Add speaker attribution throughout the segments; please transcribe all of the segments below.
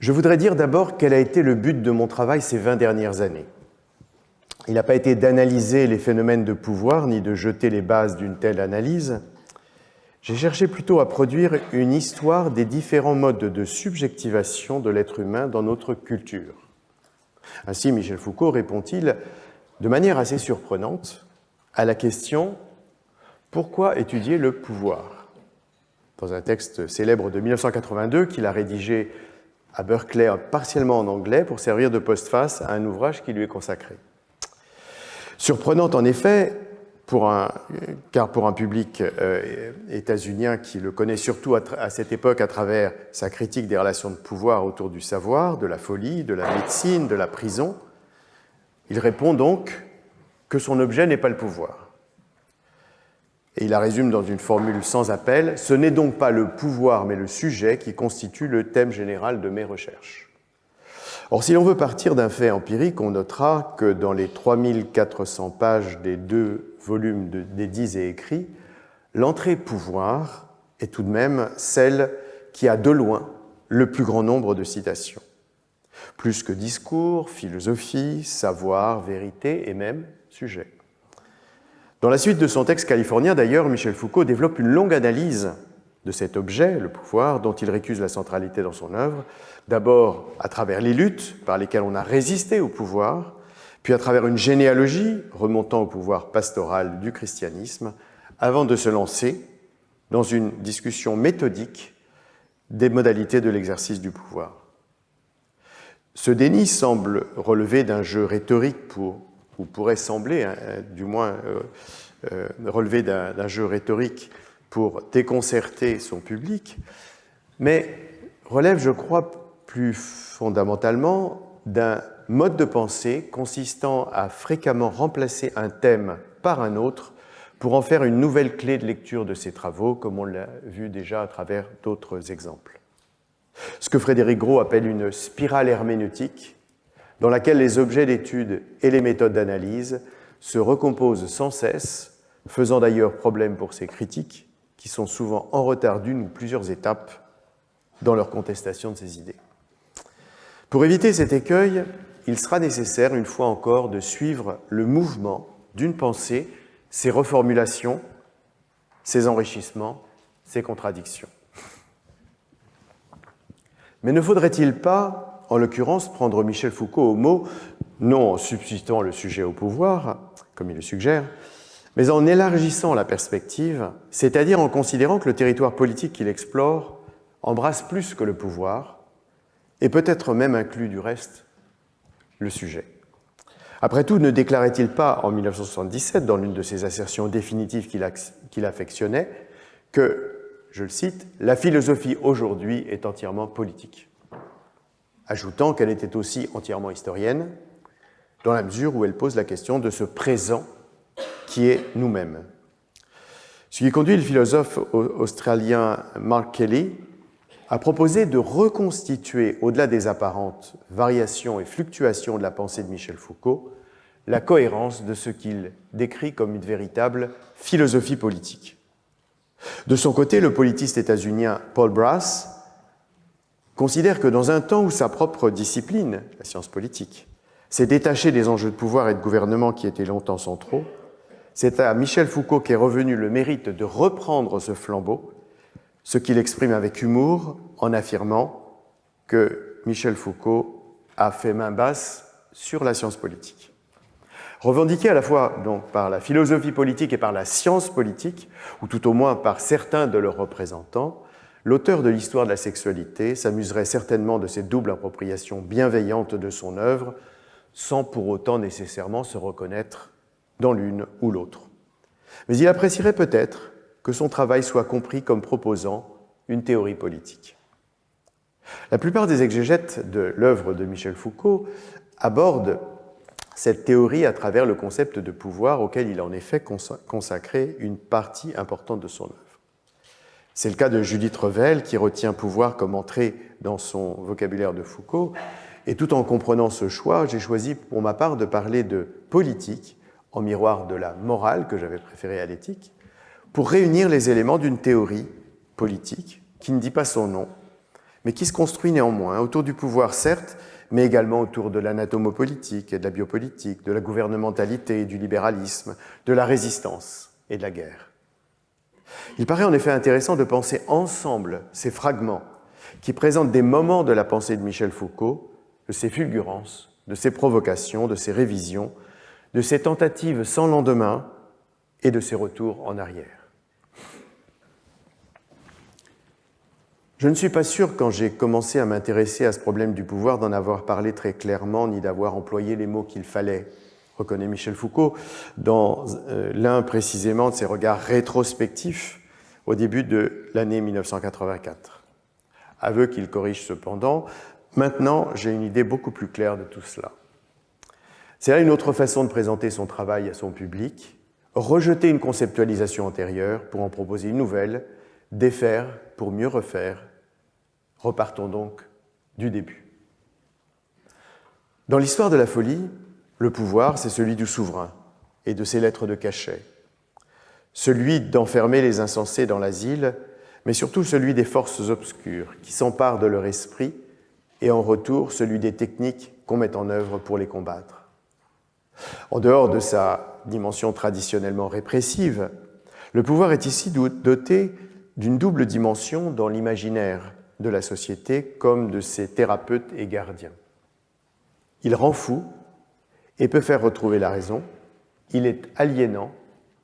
Speaker 1: Je voudrais dire d'abord quel a été le but de mon travail ces 20 dernières années. Il n'a pas été d'analyser les phénomènes de pouvoir, ni de jeter les bases d'une telle analyse. J'ai cherché plutôt à produire une histoire des différents modes de subjectivation de l'être humain dans notre culture. Ainsi, Michel Foucault répond-il de manière assez surprenante à la question « Pourquoi étudier le pouvoir ?» dans un texte célèbre de 1982 qu'il a rédigé à Berkeley partiellement en anglais pour servir de postface à un ouvrage qui lui est consacré. Surprenante en effet, car pour un public états-unien qui le connaît surtout à cette époque à travers sa critique des relations de pouvoir autour du savoir, de la folie, de la médecine, de la prison, il répond donc que son objet n'est pas le pouvoir. Et il la résume dans une formule sans appel, « Ce n'est donc pas le pouvoir mais le sujet qui constitue le thème général de mes recherches. » Or, si l'on veut partir d'un fait empirique, on notera que dans les 3400 pages des 2 volumes des Dits et écrits, l'entrée pouvoir est tout de même celle qui a de loin le plus grand nombre de citations. Plus que discours, philosophie, savoir, vérité et même sujet. Dans la suite de son texte californien, d'ailleurs, Michel Foucault développe une longue analyse de cet objet, le pouvoir, dont il récuse la centralité dans son œuvre, d'abord à travers les luttes par lesquelles on a résisté au pouvoir, puis à travers une généalogie remontant au pouvoir pastoral du christianisme, avant de se lancer dans une discussion méthodique des modalités de l'exercice du pouvoir. Ce déni semble relever d'un jeu rhétorique ou pourrait sembler, du moins, relever d'un jeu rhétorique pour déconcerter son public, mais relève, je crois, plus fondamentalement d'un mode de pensée consistant à fréquemment remplacer un thème par un autre pour en faire une nouvelle clé de lecture de ses travaux, comme on l'a vu déjà à travers d'autres exemples. Ce que Frédéric Gros appelle une spirale herméneutique, dans laquelle les objets d'étude et les méthodes d'analyse se recomposent sans cesse, faisant d'ailleurs problème pour ses critiques, qui sont souvent en retard d'une ou plusieurs étapes dans leur contestation de ces idées. Pour éviter cet écueil, il sera nécessaire, une fois encore, de suivre le mouvement d'une pensée, ses reformulations, ses enrichissements, ses contradictions. Mais ne faudrait-il pas, en l'occurrence, prendre Michel Foucault au mot, non en substituant le sujet au pouvoir, comme il le suggère, mais en élargissant la perspective, c'est-à-dire en considérant que le territoire politique qu'il explore embrasse plus que le pouvoir, et peut-être même inclut du reste le sujet. Après tout, ne déclarait-il pas en 1977, dans l'une de ses assertions définitives qu'il affectionnait, que, je le cite, « la philosophie aujourd'hui est entièrement politique », ajoutant qu'elle était aussi entièrement historienne, dans la mesure où elle pose la question de ce présent qui est nous-mêmes. Ce qui conduit le philosophe australien Mark Kelly à proposer de reconstituer, au-delà des apparentes variations et fluctuations de la pensée de Michel Foucault, la cohérence de ce qu'il décrit comme une véritable philosophie politique. De son côté, le politiste états-unien Paul Brass considère que dans un temps où sa propre discipline, la science politique, s'est détachée des enjeux de pouvoir et de gouvernement qui étaient longtemps centraux, c'est à Michel Foucault qu'est revenu le mérite de reprendre ce flambeau, ce qu'il exprime avec humour en affirmant que Michel Foucault a fait main basse sur la science politique. Revendiqué à la fois donc par la philosophie politique et par la science politique, ou tout au moins par certains de leurs représentants, l'auteur de l'histoire de la sexualité s'amuserait certainement de cette double appropriation bienveillante de son œuvre, sans pour autant nécessairement se reconnaître dans l'une ou l'autre. Mais il apprécierait peut-être que son travail soit compris comme proposant une théorie politique. La plupart des exégètes de l'œuvre de Michel Foucault abordent cette théorie à travers le concept de pouvoir auquel il a en effet consacré une partie importante de son œuvre. C'est le cas de Judith Revel, qui retient pouvoir comme entrée dans son vocabulaire de Foucault, et tout en comprenant ce choix, j'ai choisi pour ma part de parler de politique, en miroir de la morale que j'avais préférée à l'éthique, pour réunir les éléments d'une théorie politique qui ne dit pas son nom, mais qui se construit néanmoins autour du pouvoir, certes, mais également autour de l'anatomopolitique et de la biopolitique, de la gouvernementalité et du libéralisme, de la résistance et de la guerre. Il paraît en effet intéressant de penser ensemble ces fragments qui présentent des moments de la pensée de Michel Foucault, de ses fulgurances, de ses provocations, de ses révisions, de ses tentatives sans lendemain et de ses retours en arrière. Je ne suis pas sûr, quand j'ai commencé à m'intéresser à ce problème du pouvoir, d'en avoir parlé très clairement, ni d'avoir employé les mots qu'il fallait, reconnaît Michel Foucault, dans l'un précisément de ses regards rétrospectifs au début de l'année 1984. Aveu qu'il corrige cependant, maintenant j'ai une idée beaucoup plus claire de tout cela. C'est là une autre façon de présenter son travail à son public, rejeter une conceptualisation antérieure pour en proposer une nouvelle, défaire pour mieux refaire. Repartons donc du début. Dans l'histoire de la folie, le pouvoir, c'est celui du souverain et de ses lettres de cachet, celui d'enfermer les insensés dans l'asile, mais surtout celui des forces obscures qui s'emparent de leur esprit et en retour celui des techniques qu'on met en œuvre pour les combattre. En dehors de sa dimension traditionnellement répressive, le pouvoir est ici doté d'une double dimension dans l'imaginaire de la société comme de ses thérapeutes et gardiens. Il rend fou et peut faire retrouver la raison, il est aliénant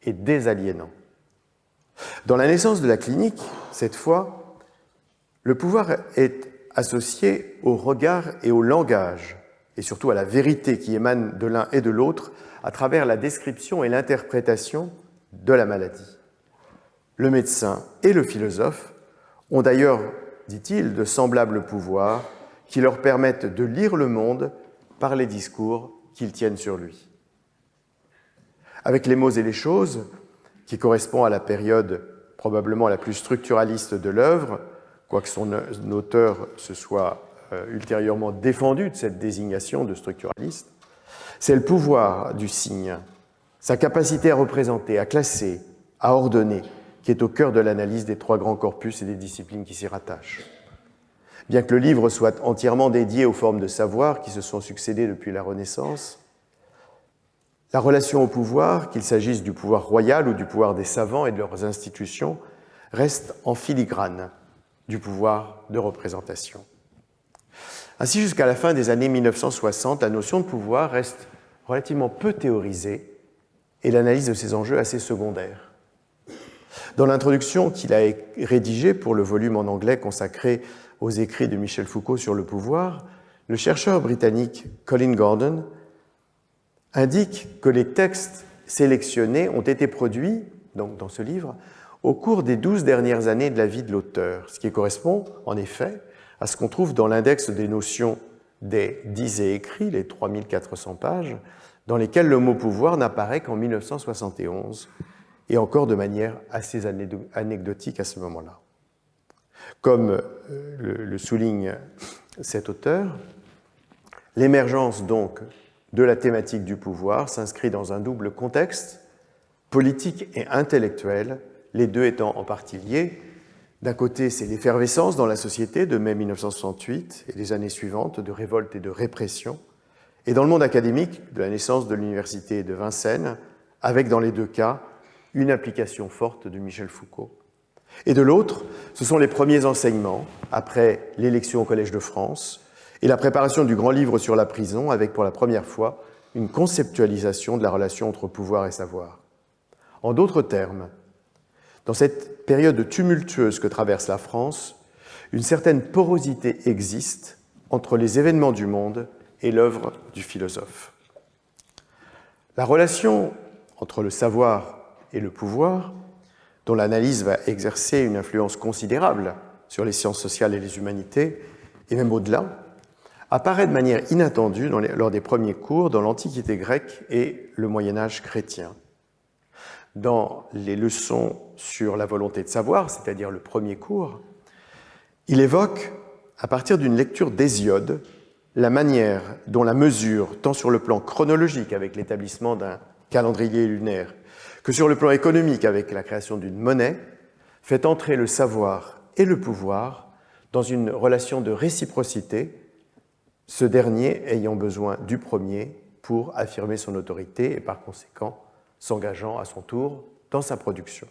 Speaker 1: et désaliénant. Dans la naissance de la clinique, cette fois, le pouvoir est associé au regard et au langage, et surtout à la vérité qui émane de l'un et de l'autre à travers la description et l'interprétation de la maladie. Le médecin et le philosophe ont d'ailleurs, dit-il, de semblables pouvoirs qui leur permettent de lire le monde par les discours qu'ils tiennent sur lui. Avec les mots et les choses, qui correspond à la période probablement la plus structuraliste de l'œuvre, quoique son auteur se soit ultérieurement défendu de cette désignation de structuraliste, c'est le pouvoir du signe, sa capacité à représenter, à classer, à ordonner, qui est au cœur de l'analyse des trois grands corpus et des disciplines qui s'y rattachent. Bien que le livre soit entièrement dédié aux formes de savoir qui se sont succédées depuis la Renaissance, la relation au pouvoir, qu'il s'agisse du pouvoir royal ou du pouvoir des savants et de leurs institutions, reste en filigrane du pouvoir de représentation. Ainsi, jusqu'à la fin des années 1960, la notion de pouvoir reste relativement peu théorisée et l'analyse de ces enjeux assez secondaire. Dans l'introduction qu'il a rédigée pour le volume en anglais consacré aux écrits de Michel Foucault sur le pouvoir, le chercheur britannique Colin Gordon indique que les textes sélectionnés ont été produits, donc dans ce livre, au cours des 12 dernières années de la vie de l'auteur, ce qui correspond, en effet, à ce qu'on trouve dans l'index des notions des 10 et écrits, les 3400 pages, dans lesquels le mot pouvoir n'apparaît qu'en 1971, et encore de manière assez anecdotique à ce moment-là. Comme le souligne cet auteur, l'émergence donc de la thématique du pouvoir s'inscrit dans un double contexte, politique et intellectuel, les deux étant en partie liés. D'un côté, c'est l'effervescence dans la société de mai 1968 et les années suivantes de révolte et de répression, et dans le monde académique, de la naissance de l'université de Vincennes, avec dans les deux cas une application forte de Michel Foucault. Et de l'autre, ce sont les premiers enseignements, après l'élection au Collège de France, et la préparation du grand livre sur la prison, avec pour la première fois une conceptualisation de la relation entre pouvoir et savoir. En d'autres termes, dans cette période tumultueuse que traverse la France, une certaine porosité existe entre les événements du monde et l'œuvre du philosophe. La relation entre le savoir et le pouvoir, dont l'analyse va exercer une influence considérable sur les sciences sociales et les humanités, et même au-delà, apparaît de manière inattendue lors des premiers cours dans l'Antiquité grecque et le Moyen-Âge chrétien. Dans les leçons sur la volonté de savoir, c'est-à-dire le premier cours, il évoque, à partir d'une lecture d'Hésiode, la manière dont la mesure, tant sur le plan chronologique avec l'établissement d'un calendrier lunaire, que sur le plan économique avec la création d'une monnaie, fait entrer le savoir et le pouvoir dans une relation de réciprocité, ce dernier ayant besoin du premier pour affirmer son autorité et par conséquent s'engageant à son tour dans sa production.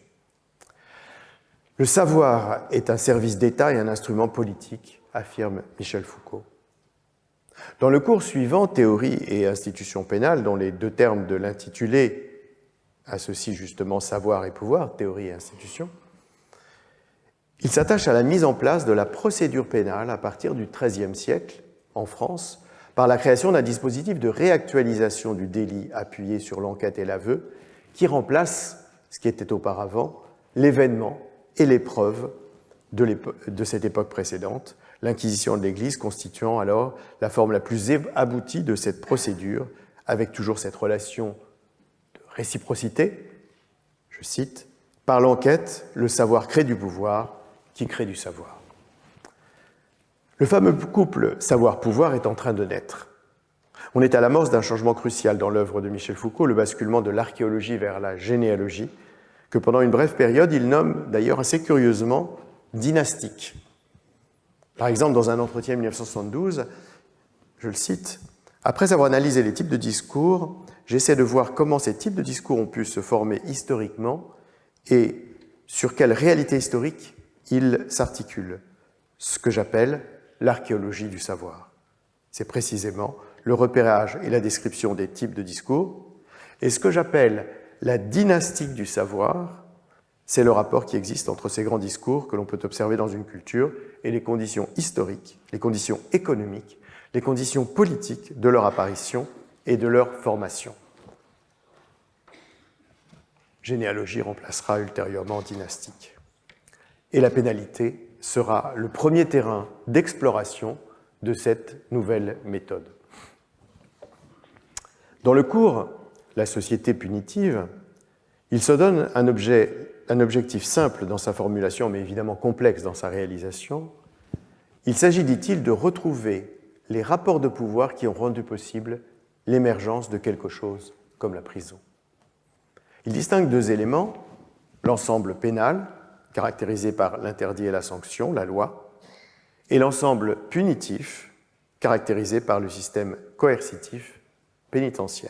Speaker 1: Le savoir est un service d'État et un instrument politique, affirme Michel Foucault. Dans le cours suivant, Théorie et institution pénale, dont les deux termes de l'intitulé associent justement savoir et pouvoir, théorie et institution, il s'attache à la mise en place de la procédure pénale à partir du XIIIe siècle, en France, par la création d'un dispositif de réactualisation du délit appuyé sur l'enquête et l'aveu, qui remplace ce qui était auparavant l'événement et l'épreuve de cette époque précédente, l'Inquisition de l'Église constituant alors la forme la plus aboutie de cette procédure, avec toujours cette relation de réciprocité, je cite, « Par l'enquête, le savoir crée du pouvoir, qui crée du savoir. » Le fameux couple savoir-pouvoir est en train de naître. On est à l'amorce d'un changement crucial dans l'œuvre de Michel Foucault, le basculement de l'archéologie vers la généalogie, que pendant une brève période, il nomme d'ailleurs assez curieusement dynastique. Par exemple, dans un entretien 1972, je le cite, « Après avoir analysé les types de discours, j'essaie de voir comment ces types de discours ont pu se former historiquement et sur quelle réalité historique ils s'articulent, ce que j'appelle l'archéologie du savoir. C'est précisément le repérage et la description des types de discours, et ce que j'appelle la dynastique du savoir, c'est le rapport qui existe entre ces grands discours que l'on peut observer dans une culture et les conditions historiques, les conditions économiques, les conditions politiques de leur apparition et de leur formation. » Généalogie remplacera ultérieurement dynastique. Et la pénalité sera le premier terrain d'exploration de cette nouvelle méthode. Dans le cours « La société punitive », il se donne un objectif simple dans sa formulation, mais évidemment complexe dans sa réalisation. Il s'agit, dit-il, de retrouver les rapports de pouvoir qui ont rendu possible l'émergence de quelque chose comme la prison. Il distingue deux éléments, l'ensemble pénal, caractérisé par l'interdit et la sanction, la loi, et l'ensemble punitif, caractérisé par le système coercitif pénitentiaire.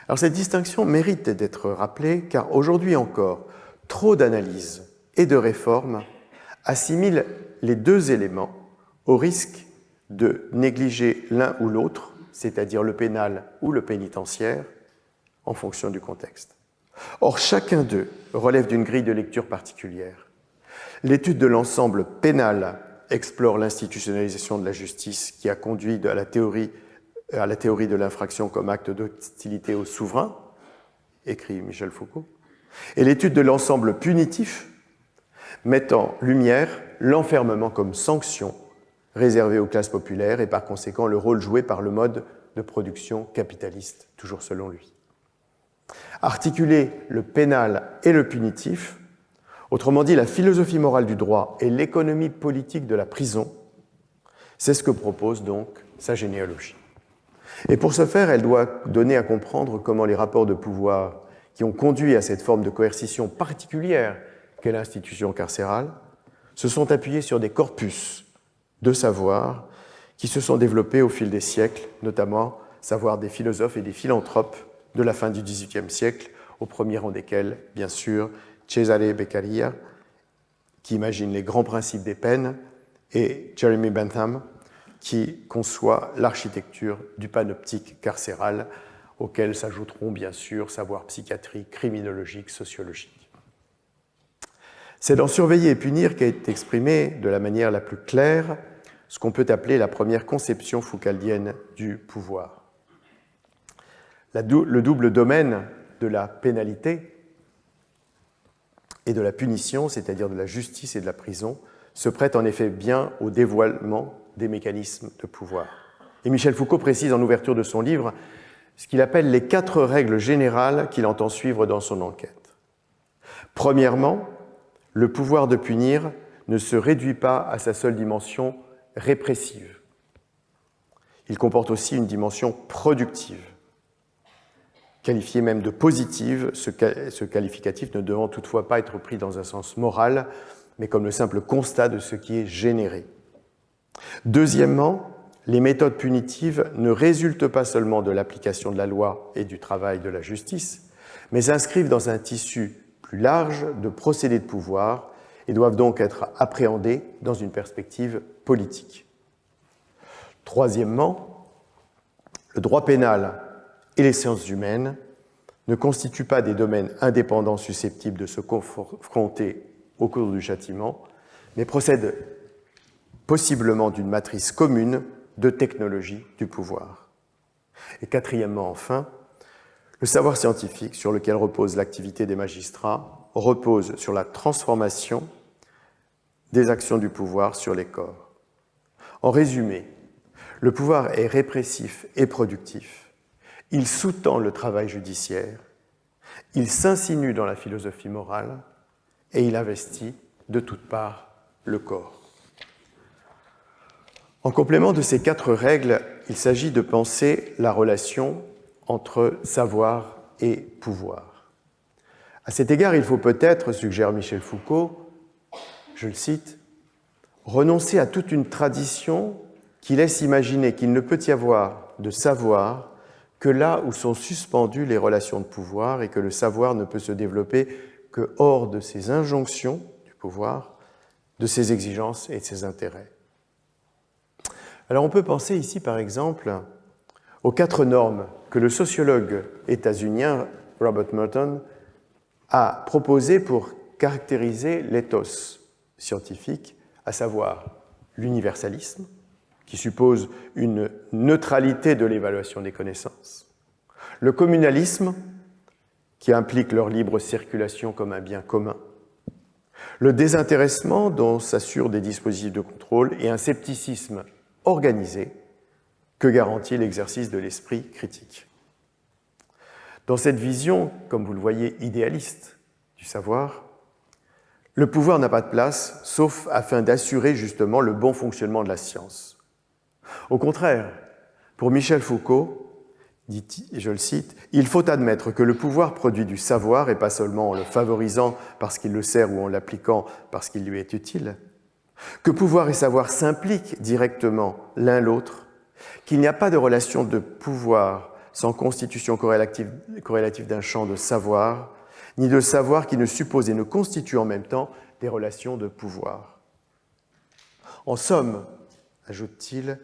Speaker 1: Alors cette distinction mérite d'être rappelée car aujourd'hui encore, trop d'analyses et de réformes assimilent les deux éléments au risque de négliger l'un ou l'autre, c'est-à-dire le pénal ou le pénitentiaire, en fonction du contexte. Or, chacun d'eux relève d'une grille de lecture particulière. L'étude de l'ensemble pénal explore l'institutionnalisation de la justice qui a conduit à la théorie de l'infraction comme acte d'hostilité au souverain, écrit Michel Foucault, et l'étude de l'ensemble punitif met en lumière l'enfermement comme sanction réservée aux classes populaires et par conséquent le rôle joué par le mode de production capitaliste, toujours selon lui. Articuler le pénal et le punitif, autrement dit la philosophie morale du droit et l'économie politique de la prison, c'est ce que propose donc sa généalogie. Et pour ce faire, elle doit donner à comprendre comment les rapports de pouvoir qui ont conduit à cette forme de coercition particulière qu'est l'institution carcérale se sont appuyés sur des corpus de savoir qui se sont développés au fil des siècles, notamment savoir des philosophes et des philanthropes de la fin du XVIIIe siècle, au premier rang desquels, bien sûr, Cesare Beccaria, qui imagine les grands principes des peines, et Jeremy Bentham, qui conçoit l'architecture du panoptique carcéral, auquel s'ajouteront bien sûr savoir psychiatrique, criminologique, sociologique. C'est dans Surveiller et punir qu'a été exprimée de la manière la plus claire ce qu'on peut appeler la première conception foucaldienne du pouvoir. Le double domaine de la pénalité et de la punition, c'est-à-dire de la justice et de la prison, se prête en effet bien au dévoilement des mécanismes de pouvoir. Et Michel Foucault précise en ouverture de son livre ce qu'il appelle les 4 règles générales qu'il entend suivre dans son enquête. Premièrement, le pouvoir de punir ne se réduit pas à sa seule dimension répressive. Il comporte aussi une dimension productive, qualifiée même de positive, ce qualificatif ne devant toutefois pas être pris dans un sens moral, mais comme le simple constat de ce qui est généré. Deuxièmement, les méthodes punitives ne résultent pas seulement de l'application de la loi et du travail de la justice, mais s'inscrivent dans un tissu plus large de procédés de pouvoir et doivent donc être appréhendées dans une perspective politique. Troisièmement, le droit pénal et les sciences humaines ne constituent pas des domaines indépendants susceptibles de se confronter au cours du châtiment, mais procèdent possiblement d'une matrice commune de technologie du pouvoir. Et quatrièmement, enfin, le savoir scientifique sur lequel repose l'activité des magistrats repose sur la transformation des actions du pouvoir sur les corps. En résumé, le pouvoir est répressif et productif. Il sous-tend le travail judiciaire, il s'insinue dans la philosophie morale et il investit de toutes parts le corps. En complément de ces 4 règles, il s'agit de penser la relation entre savoir et pouvoir. À cet égard, il faut peut-être, suggère Michel Foucault, je le cite, « renoncer à toute une tradition qui laisse imaginer qu'il ne peut y avoir de savoir que là où sont suspendues les relations de pouvoir et que le savoir ne peut se développer que hors de ces injonctions du pouvoir, de ses exigences et de ses intérêts. » Alors on peut penser ici, par exemple, aux 4 normes que le sociologue états-unien Robert Merton a proposées pour caractériser l'éthos scientifique, à savoir l'universalisme, qui suppose une neutralité de l'évaluation des connaissances, le communalisme, qui implique leur libre circulation comme un bien commun, le désintéressement dont s'assurent des dispositifs de contrôle et un scepticisme organisé que garantit l'exercice de l'esprit critique. Dans cette vision, comme vous le voyez, idéaliste du savoir, le pouvoir n'a pas de place, sauf afin d'assurer justement le bon fonctionnement de la science. Au contraire, pour Michel Foucault, dit, je le cite, « Il faut admettre que le pouvoir produit du savoir, et pas seulement en le favorisant parce qu'il le sert ou en l'appliquant parce qu'il lui est utile, que pouvoir et savoir s'impliquent directement l'un l'autre, qu'il n'y a pas de relation de pouvoir sans constitution corrélative d'un champ de savoir, ni de savoir qui ne suppose et ne constitue en même temps des relations de pouvoir. En somme, ajoute-t-il,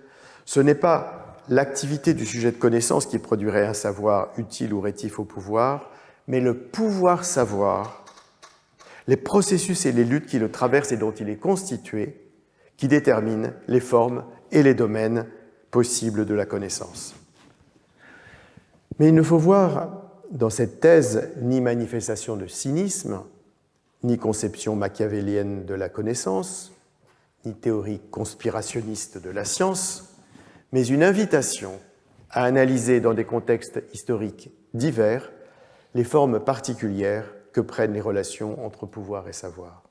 Speaker 1: ce n'est pas l'activité du sujet de connaissance qui produirait un savoir utile ou rétif au pouvoir, mais le pouvoir-savoir, les processus et les luttes qui le traversent et dont il est constitué, qui déterminent les formes et les domaines possibles de la connaissance. Mais il ne faut voir dans cette thèse ni manifestation de cynisme, ni conception machiavélienne de la connaissance, ni théorie conspirationniste de la science, mais une invitation à analyser dans des contextes historiques divers les formes particulières que prennent les relations entre pouvoir et savoir.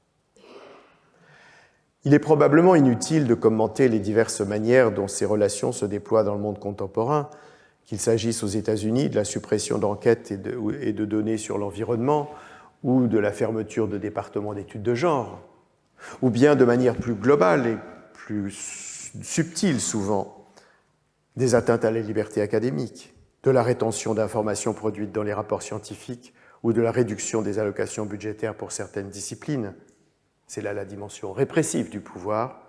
Speaker 1: Il est probablement inutile de commenter les diverses manières dont ces relations se déploient dans le monde contemporain, qu'il s'agisse aux États-Unis de la suppression d'enquêtes et de données sur l'environnement, ou de la fermeture de départements d'études de genre, ou bien de manière plus globale et plus subtile souvent, des atteintes à la liberté académique, de la rétention d'informations produites dans les rapports scientifiques ou de la réduction des allocations budgétaires pour certaines disciplines. C'est là la dimension répressive du pouvoir.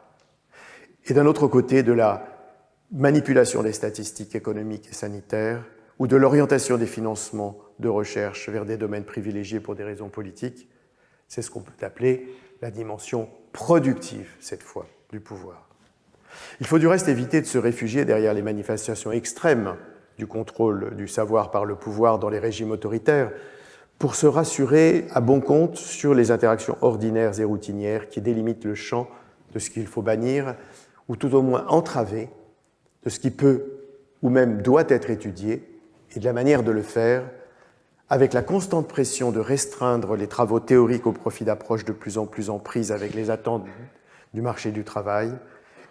Speaker 1: Et d'un autre côté, de la manipulation des statistiques économiques et sanitaires ou de l'orientation des financements de recherche vers des domaines privilégiés pour des raisons politiques. C'est ce qu'on peut appeler la dimension productive, cette fois, du pouvoir. Il faut du reste éviter de se réfugier derrière les manifestations extrêmes du contrôle du savoir par le pouvoir dans les régimes autoritaires pour se rassurer à bon compte sur les interactions ordinaires et routinières qui délimitent le champ de ce qu'il faut bannir ou tout au moins entraver, de ce qui peut ou même doit être étudié et de la manière de le faire avec la constante pression de restreindre les travaux théoriques au profit d'approches de plus en plus en prise avec les attentes du marché du travail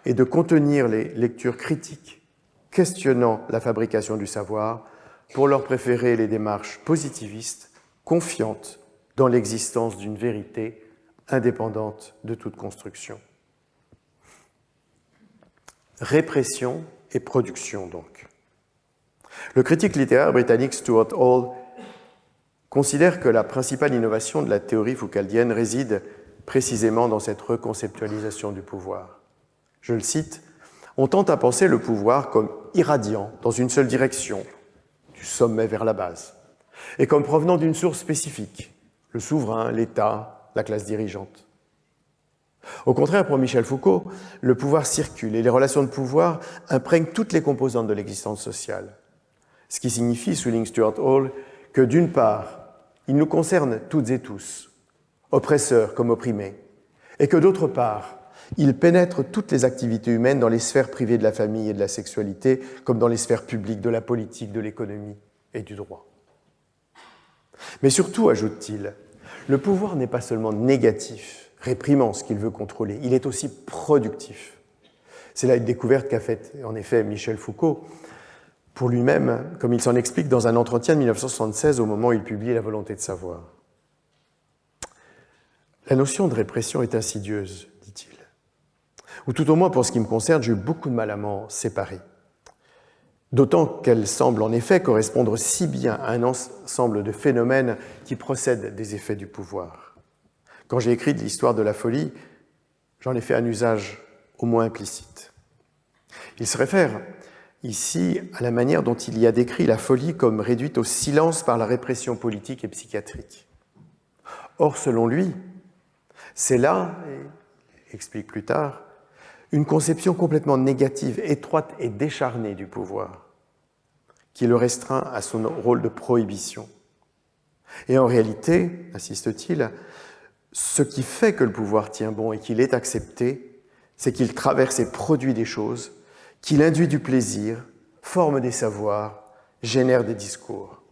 Speaker 1: et de contenir les lectures critiques questionnant la fabrication du savoir pour leur préférer les démarches positivistes, confiantes dans l'existence d'une vérité indépendante de toute construction. Répression et production, donc. Le critique littéraire britannique Stuart Hall considère que la principale innovation de la théorie foucaldienne réside précisément dans cette reconceptualisation du pouvoir. Je le cite, « On tente à penser le pouvoir comme irradiant dans une seule direction, du sommet vers la base, et comme provenant d'une source spécifique, le souverain, l'État, la classe dirigeante. Au contraire, pour Michel Foucault, le pouvoir circule et les relations de pouvoir imprègnent toutes les composantes de l'existence sociale. Ce qui signifie, souligne Stuart Hall, que d'une part, il nous concerne toutes et tous, oppresseurs comme opprimés, et que d'autre part, il pénètre toutes les activités humaines dans les sphères privées de la famille et de la sexualité, comme dans les sphères publiques de la politique, de l'économie et du droit. Mais surtout, ajoute-t-il, le pouvoir n'est pas seulement négatif, réprimant ce qu'il veut contrôler, il est aussi productif. C'est là une découverte qu'a faite, en effet, Michel Foucault, pour lui-même, comme il s'en explique dans un entretien de 1976 au moment où il publie La volonté de savoir. La notion de répression est insidieuse, dit-il. Ou tout au moins, pour ce qui me concerne, j'ai eu beaucoup de mal à m'en séparer. D'autant qu'elle semble en effet correspondre si bien à un ensemble de phénomènes qui procèdent des effets du pouvoir. Quand j'ai écrit de l'histoire de la folie, j'en ai fait un usage au moins implicite. Il se réfère ici à la manière dont il y a décrit la folie comme réduite au silence par la répression politique et psychiatrique. Or, selon lui, c'est là, et il explique plus tard, une conception complètement négative, étroite et décharnée du pouvoir, qui le restreint à son rôle de prohibition. Et en réalité, insiste-t-il, ce qui fait que le pouvoir tient bon et qu'il est accepté, c'est qu'il traverse et produit des choses, qu'il induit du plaisir, forme des savoirs, génère des discours.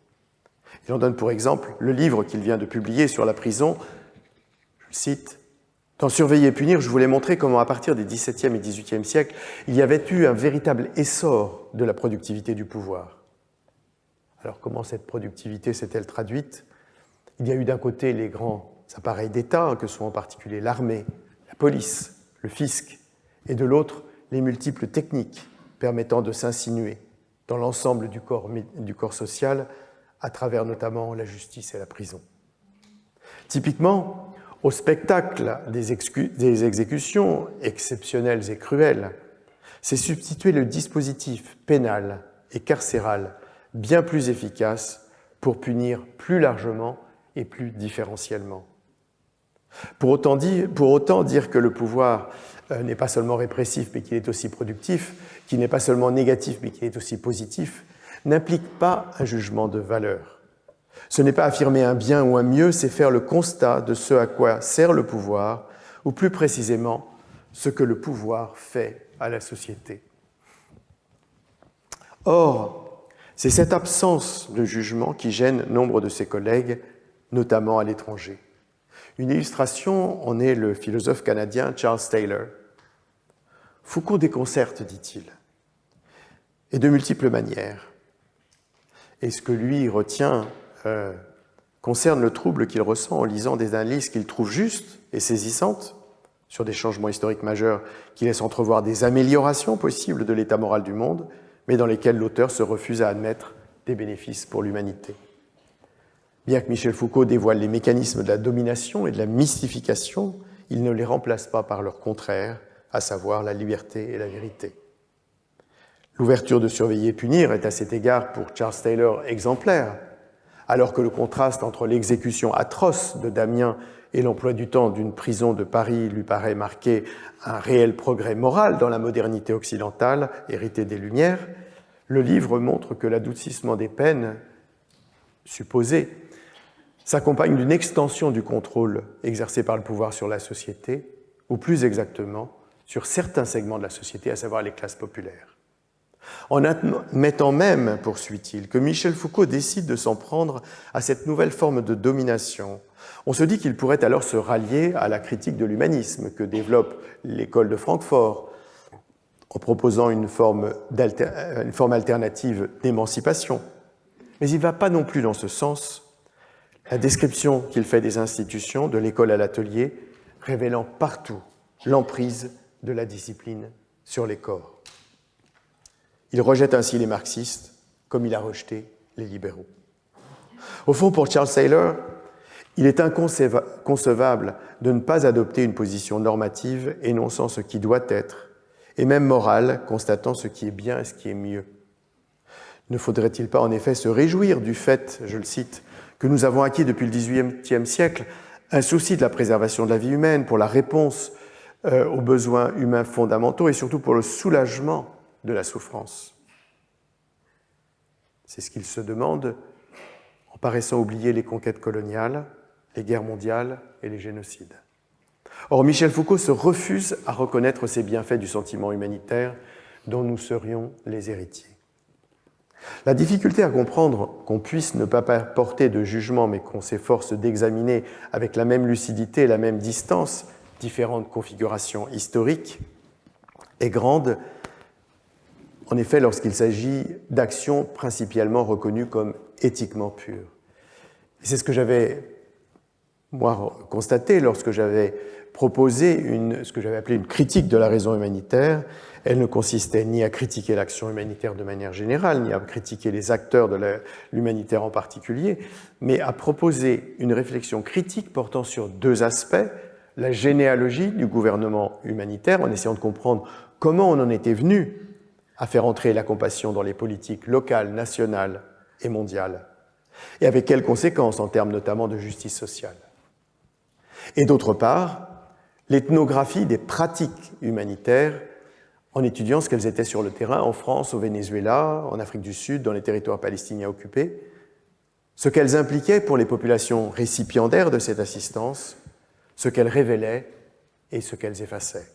Speaker 1: Il en donne pour exemple le livre qu'il vient de publier sur la prison. Je le cite, « Dans Surveiller et punir, je voulais montrer comment, à partir des XVIIe et XVIIIe siècles, il y avait eu un véritable essor de la productivité du pouvoir. » Alors, comment cette productivité s'est-elle traduite? Il y a eu d'un côté les grands appareils d'État, que sont en particulier l'armée, la police, le fisc, et de l'autre, les multiples techniques permettant de s'insinuer dans l'ensemble du corps social à travers notamment la justice et la prison. Typiquement, au spectacle des exécutions exceptionnelles et cruelles, s'est substitué le dispositif pénal et carcéral bien plus efficace pour punir plus largement et plus différentiellement. Pour autant dire que le pouvoir n'est pas seulement répressif, mais qu'il est aussi productif, qu'il n'est pas seulement négatif, mais qu'il est aussi positif, n'implique pas un jugement de valeur. Ce n'est pas affirmer un bien ou un mieux, c'est faire le constat de ce à quoi sert le pouvoir, ou plus précisément, ce que le pouvoir fait à la société. Or, c'est cette absence de jugement qui gêne nombre de ses collègues, notamment à l'étranger. Une illustration en est le philosophe canadien Charles Taylor. Foucault déconcerte, dit-il, et de multiples manières. Et ce que lui retient concerne le trouble qu'il ressent en lisant des analyses qu'il trouve justes et saisissantes sur des changements historiques majeurs qui laissent entrevoir des améliorations possibles de l'état moral du monde, mais dans lesquelles l'auteur se refuse à admettre des bénéfices pour l'humanité. Bien que Michel Foucault dévoile les mécanismes de la domination et de la mystification, il ne les remplace pas par leur contraire, à savoir la liberté et la vérité. L'ouverture de Surveiller et punir est à cet égard pour Charles Taylor exemplaire, alors que le contraste entre l'exécution atroce de Damien et l'emploi du temps d'une prison de Paris lui paraît marquer un réel progrès moral dans la modernité occidentale, héritée des Lumières, le livre montre que l'adoucissement des peines supposé s'accompagne d'une extension du contrôle exercé par le pouvoir sur la société, ou plus exactement, sur certains segments de la société, à savoir les classes populaires. En admettant même, poursuit-il, que Michel Foucault décide de s'en prendre à cette nouvelle forme de domination, on se dit qu'il pourrait alors se rallier à la critique de l'humanisme que développe l'école de Francfort, en proposant une forme alternative d'émancipation. Mais il ne va pas non plus dans ce sens. La description qu'il fait des institutions, de l'école à l'atelier, révélant partout l'emprise de la discipline sur les corps. Il rejette ainsi les marxistes comme il a rejeté les libéraux. Au fond, pour Charles Taylor, il est inconcevable de ne pas adopter une position normative énonçant ce qui doit être, et même morale, constatant ce qui est bien et ce qui est mieux. Ne faudrait-il pas en effet se réjouir du fait, je le cite, que nous avons acquis depuis le XVIIIe siècle un souci de la préservation de la vie humaine, pour la réponse aux besoins humains fondamentaux et surtout pour le soulagement de la souffrance. C'est ce qu'il se demande en paraissant oublier les conquêtes coloniales, les guerres mondiales et les génocides. Or, Michel Foucault se refuse à reconnaître ces bienfaits du sentiment humanitaire dont nous serions les héritiers. La difficulté à comprendre qu'on puisse ne pas porter de jugement, mais qu'on s'efforce d'examiner avec la même lucidité et la même distance différentes configurations historiques est grande, en effet, lorsqu'il s'agit d'actions principalement reconnues comme éthiquement pures. Et c'est ce que j'avais, moi, constaté lorsque j'avais proposé ce que j'avais appelé une critique de la raison humanitaire. Elle ne consistait ni à critiquer l'action humanitaire de manière générale, ni à critiquer les acteurs de l'humanitaire en particulier, mais à proposer une réflexion critique portant sur deux aspects: la généalogie du gouvernement humanitaire, en essayant de comprendre comment on en était venu à faire entrer la compassion dans les politiques locales, nationales et mondiales, et avec quelles conséquences en termes notamment de justice sociale. Et d'autre part, l'ethnographie des pratiques humanitaires, en étudiant ce qu'elles étaient sur le terrain en France, au Venezuela, en Afrique du Sud, dans les territoires palestiniens occupés, ce qu'elles impliquaient pour les populations récipiendaires de cette assistance, ce qu'elles révélaient et ce qu'elles effaçaient.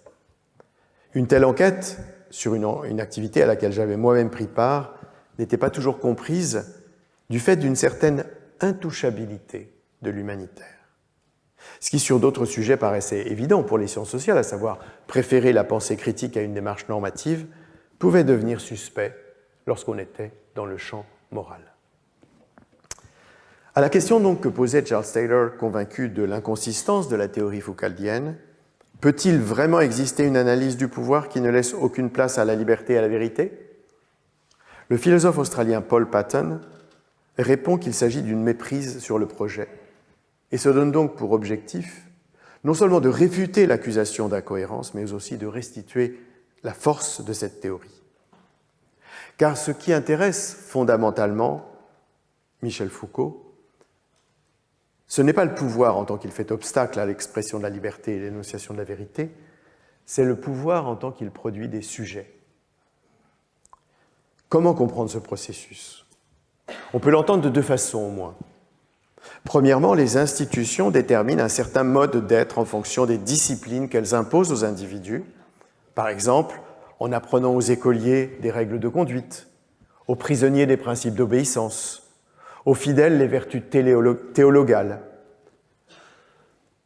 Speaker 1: Une telle enquête sur une activité à laquelle j'avais moi-même pris part n'était pas toujours comprise du fait d'une certaine intouchabilité de l'humanitaire. Ce qui, sur d'autres sujets, paraissait évident pour les sciences sociales, à savoir préférer la pensée critique à une démarche normative, pouvait devenir suspect lorsqu'on était dans le champ moral. À la question donc que posait Charles Taylor, convaincu de l'inconsistance de la théorie foucaldienne, peut-il vraiment exister une analyse du pouvoir qui ne laisse aucune place à la liberté et à la vérité? Le philosophe australien Paul Patton répond qu'il s'agit d'une méprise sur le projet et se donne donc pour objectif non seulement de réfuter l'accusation d'incohérence, mais aussi de restituer la force de cette théorie. Car ce qui intéresse fondamentalement Michel Foucault, ce n'est pas le pouvoir en tant qu'il fait obstacle à l'expression de la liberté et l'énonciation de la vérité, c'est le pouvoir en tant qu'il produit des sujets. Comment comprendre ce processus? On peut l'entendre de deux façons au moins. Premièrement, les institutions déterminent un certain mode d'être en fonction des disciplines qu'elles imposent aux individus, par exemple en apprenant aux écoliers des règles de conduite, aux prisonniers des principes d'obéissance, aux fidèles les vertus théologales.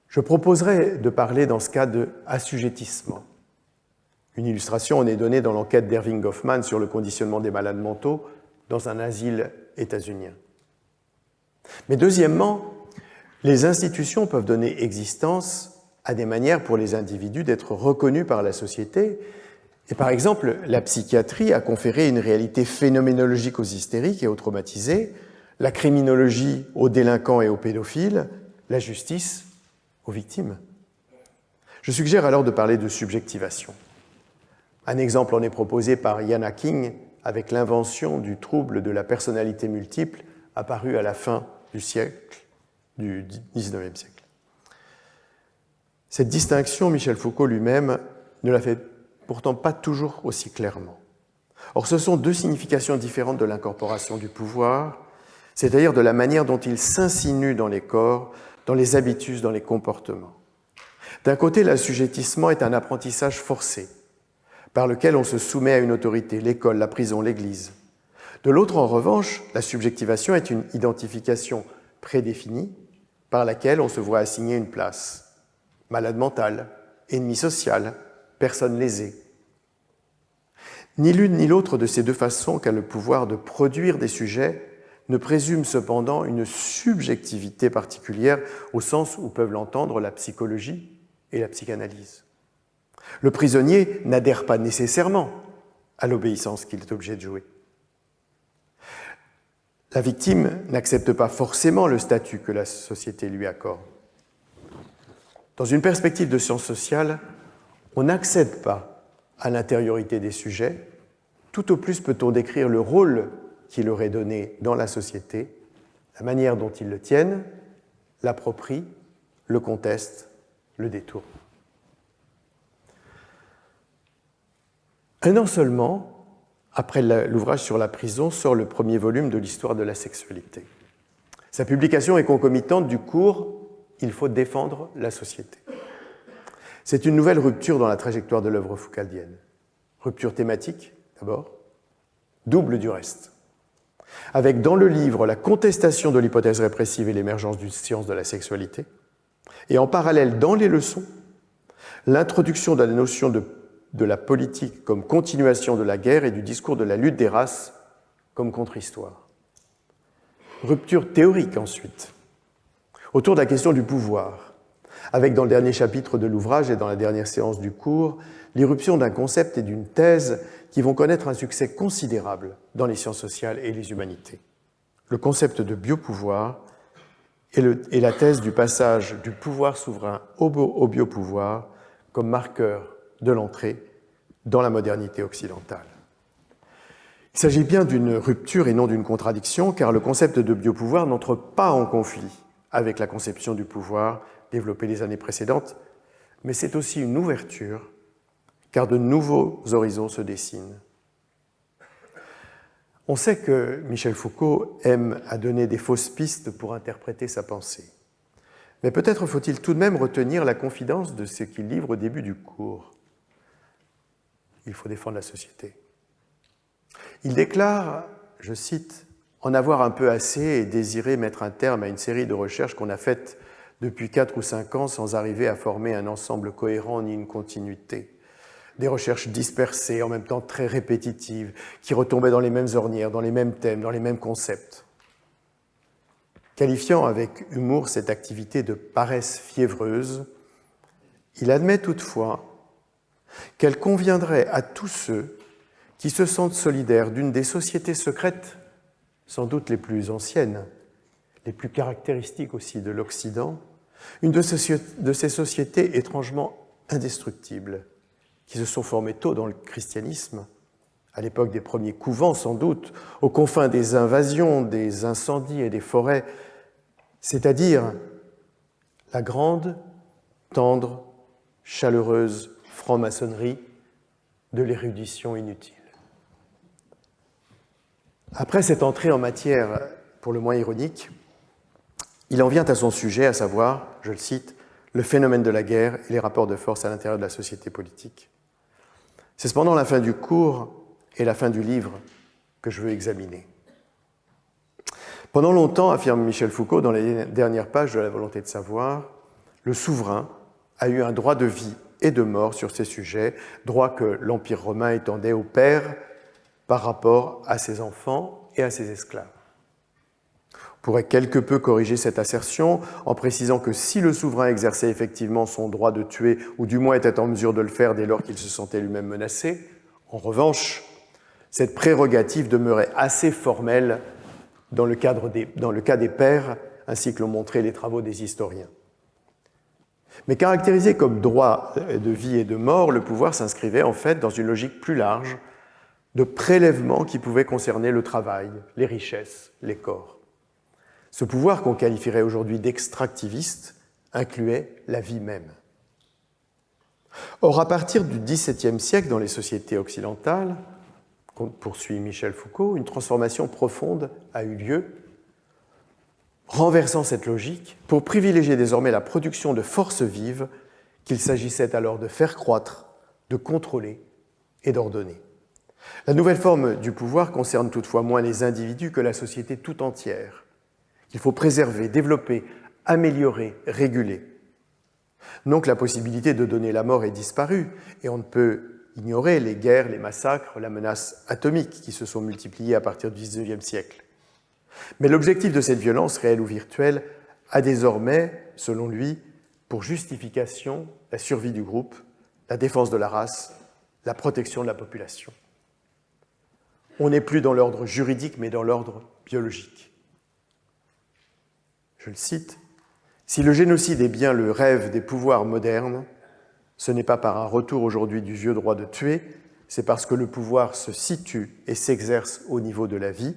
Speaker 1: Je proposerai de parler dans ce cas de assujettissement. Une illustration en est donnée dans l'enquête d'Erving Goffman sur le conditionnement des malades mentaux dans un asile états-unien. Mais deuxièmement, les institutions peuvent donner existence à des manières pour les individus d'être reconnus par la société. Et par exemple, la psychiatrie a conféré une réalité phénoménologique aux hystériques et aux traumatisés, la criminologie aux délinquants et aux pédophiles, la justice aux victimes. Je suggère alors de parler de subjectivation. Un exemple en est proposé par Ian King avec l'invention du trouble de la personnalité multiple apparu à la fin du XIXe siècle. Cette distinction, Michel Foucault lui-même ne la fait pourtant pas toujours aussi clairement. Or, ce sont deux significations différentes de l'incorporation du pouvoir, c'est-à-dire de la manière dont il s'insinue dans les corps, dans les habitus, dans les comportements. D'un côté, l'assujettissement est un apprentissage forcé, par lequel on se soumet à une autorité, l'école, la prison, l'Église. De l'autre, en revanche, la subjectivation est une identification prédéfinie par laquelle on se voit assigner une place. Malade mental, ennemi social, personne lésée. Ni l'une ni l'autre de ces deux façons qu'a le pouvoir de produire des sujets ne présume cependant une subjectivité particulière au sens où peuvent l'entendre la psychologie et la psychanalyse. Le prisonnier n'adhère pas nécessairement à l'obéissance qu'il est obligé de jouer. La victime n'accepte pas forcément le statut que la société lui accorde. Dans une perspective de sciences sociales, on n'accède pas à l'intériorité des sujets, tout au plus peut-on décrire le rôle qui leur est donné dans la société, la manière dont ils le tiennent, l'approprient, le contestent, le détournent. Un an seulement, après l'ouvrage sur la prison, sort le premier volume de l'histoire de la sexualité. Sa publication est concomitante du cours « Il faut défendre la société ». C'est une nouvelle rupture dans la trajectoire de l'œuvre foucaldienne. Rupture thématique, d'abord, double du reste. Avec dans le livre la contestation de l'hypothèse répressive et l'émergence d'une science de la sexualité, et en parallèle, dans les leçons, l'introduction de la notion de la politique comme continuation de la guerre et du discours de la lutte des races comme contre-histoire. Rupture théorique ensuite, autour de la question du pouvoir, avec dans le dernier chapitre de l'ouvrage et dans la dernière séance du cours, l'irruption d'un concept et d'une thèse qui vont connaître un succès considérable dans les sciences sociales et les humanités. Le concept de biopouvoir et la thèse du passage du pouvoir souverain au biopouvoir comme marqueur de l'entrée dans la modernité occidentale. Il s'agit bien d'une rupture et non d'une contradiction, car le concept de biopouvoir n'entre pas en conflit avec la conception du pouvoir développée les années précédentes, mais c'est aussi une ouverture, car de nouveaux horizons se dessinent. On sait que Michel Foucault aime à donner des fausses pistes pour interpréter sa pensée. Mais peut-être faut-il tout de même retenir la confidence de ce qu'il livre au début du cours. Il faut défendre la société. Il déclare, je cite, « en avoir un peu assez et désirer mettre un terme à une série de recherches qu'on a faites depuis 4 ou 5 ans sans arriver à former un ensemble cohérent ni une continuité. Des recherches dispersées, en même temps très répétitives, qui retombaient dans les mêmes ornières, dans les mêmes thèmes, dans les mêmes concepts. » Qualifiant avec humour cette activité de paresse fiévreuse, il admet toutefois qu'elle conviendrait à tous ceux qui se sentent solidaires d'une des sociétés secrètes, sans doute les plus anciennes, les plus caractéristiques aussi de l'Occident, une de ces sociétés étrangement indestructibles, qui se sont formées tôt dans le christianisme, à l'époque des premiers couvents sans doute, aux confins des invasions, des incendies et des forêts, c'est-à-dire la grande, tendre, chaleureuse franc-maçonnerie de l'érudition inutile. Après cette entrée en matière pour le moins ironique, il en vient à son sujet, à savoir, je le cite, le phénomène de la guerre et les rapports de force à l'intérieur de la société politique. C'est cependant la fin du cours et la fin du livre que je veux examiner. Pendant longtemps, affirme Michel Foucault dans les dernières pages de La volonté de savoir, le souverain a eu un droit de vie et de mort sur ces sujets, droit que l'Empire romain étendait aux pères par rapport à ses enfants et à ses esclaves. On pourrait quelque peu corriger cette assertion en précisant que si le souverain exerçait effectivement son droit de tuer, ou du moins était en mesure de le faire dès lors qu'il se sentait lui-même menacé, en revanche, cette prérogative demeurait assez formelle dans le cas des pères, ainsi que l'ont montré les travaux des historiens. Mais caractérisé comme droit de vie et de mort, le pouvoir s'inscrivait en fait dans une logique plus large de prélèvement qui pouvait concerner le travail, les richesses, les corps. Ce pouvoir, qu'on qualifierait aujourd'hui d'extractiviste, incluait la vie même. Or, à partir du XVIIe siècle, dans les sociétés occidentales, poursuit Michel Foucault, une transformation profonde a eu lieu, renversant cette logique pour privilégier désormais la production de forces vives qu'il s'agissait alors de faire croître, de contrôler et d'ordonner. La nouvelle forme du pouvoir concerne toutefois moins les individus que la société tout entière, qu'il faut préserver, développer, améliorer, réguler. Non que la possibilité de donner la mort ait disparu, et on ne peut ignorer les guerres, les massacres, la menace atomique qui se sont multipliées à partir du XIXe siècle. Mais l'objectif de cette violence, réelle ou virtuelle, a désormais, selon lui, pour justification la survie du groupe, la défense de la race, la protection de la population. On n'est plus dans l'ordre juridique, mais dans l'ordre biologique. Je le cite, « Si le génocide est bien le rêve des pouvoirs modernes, ce n'est pas par un retour aujourd'hui du vieux droit de tuer, c'est parce que le pouvoir se situe et s'exerce au niveau de la vie,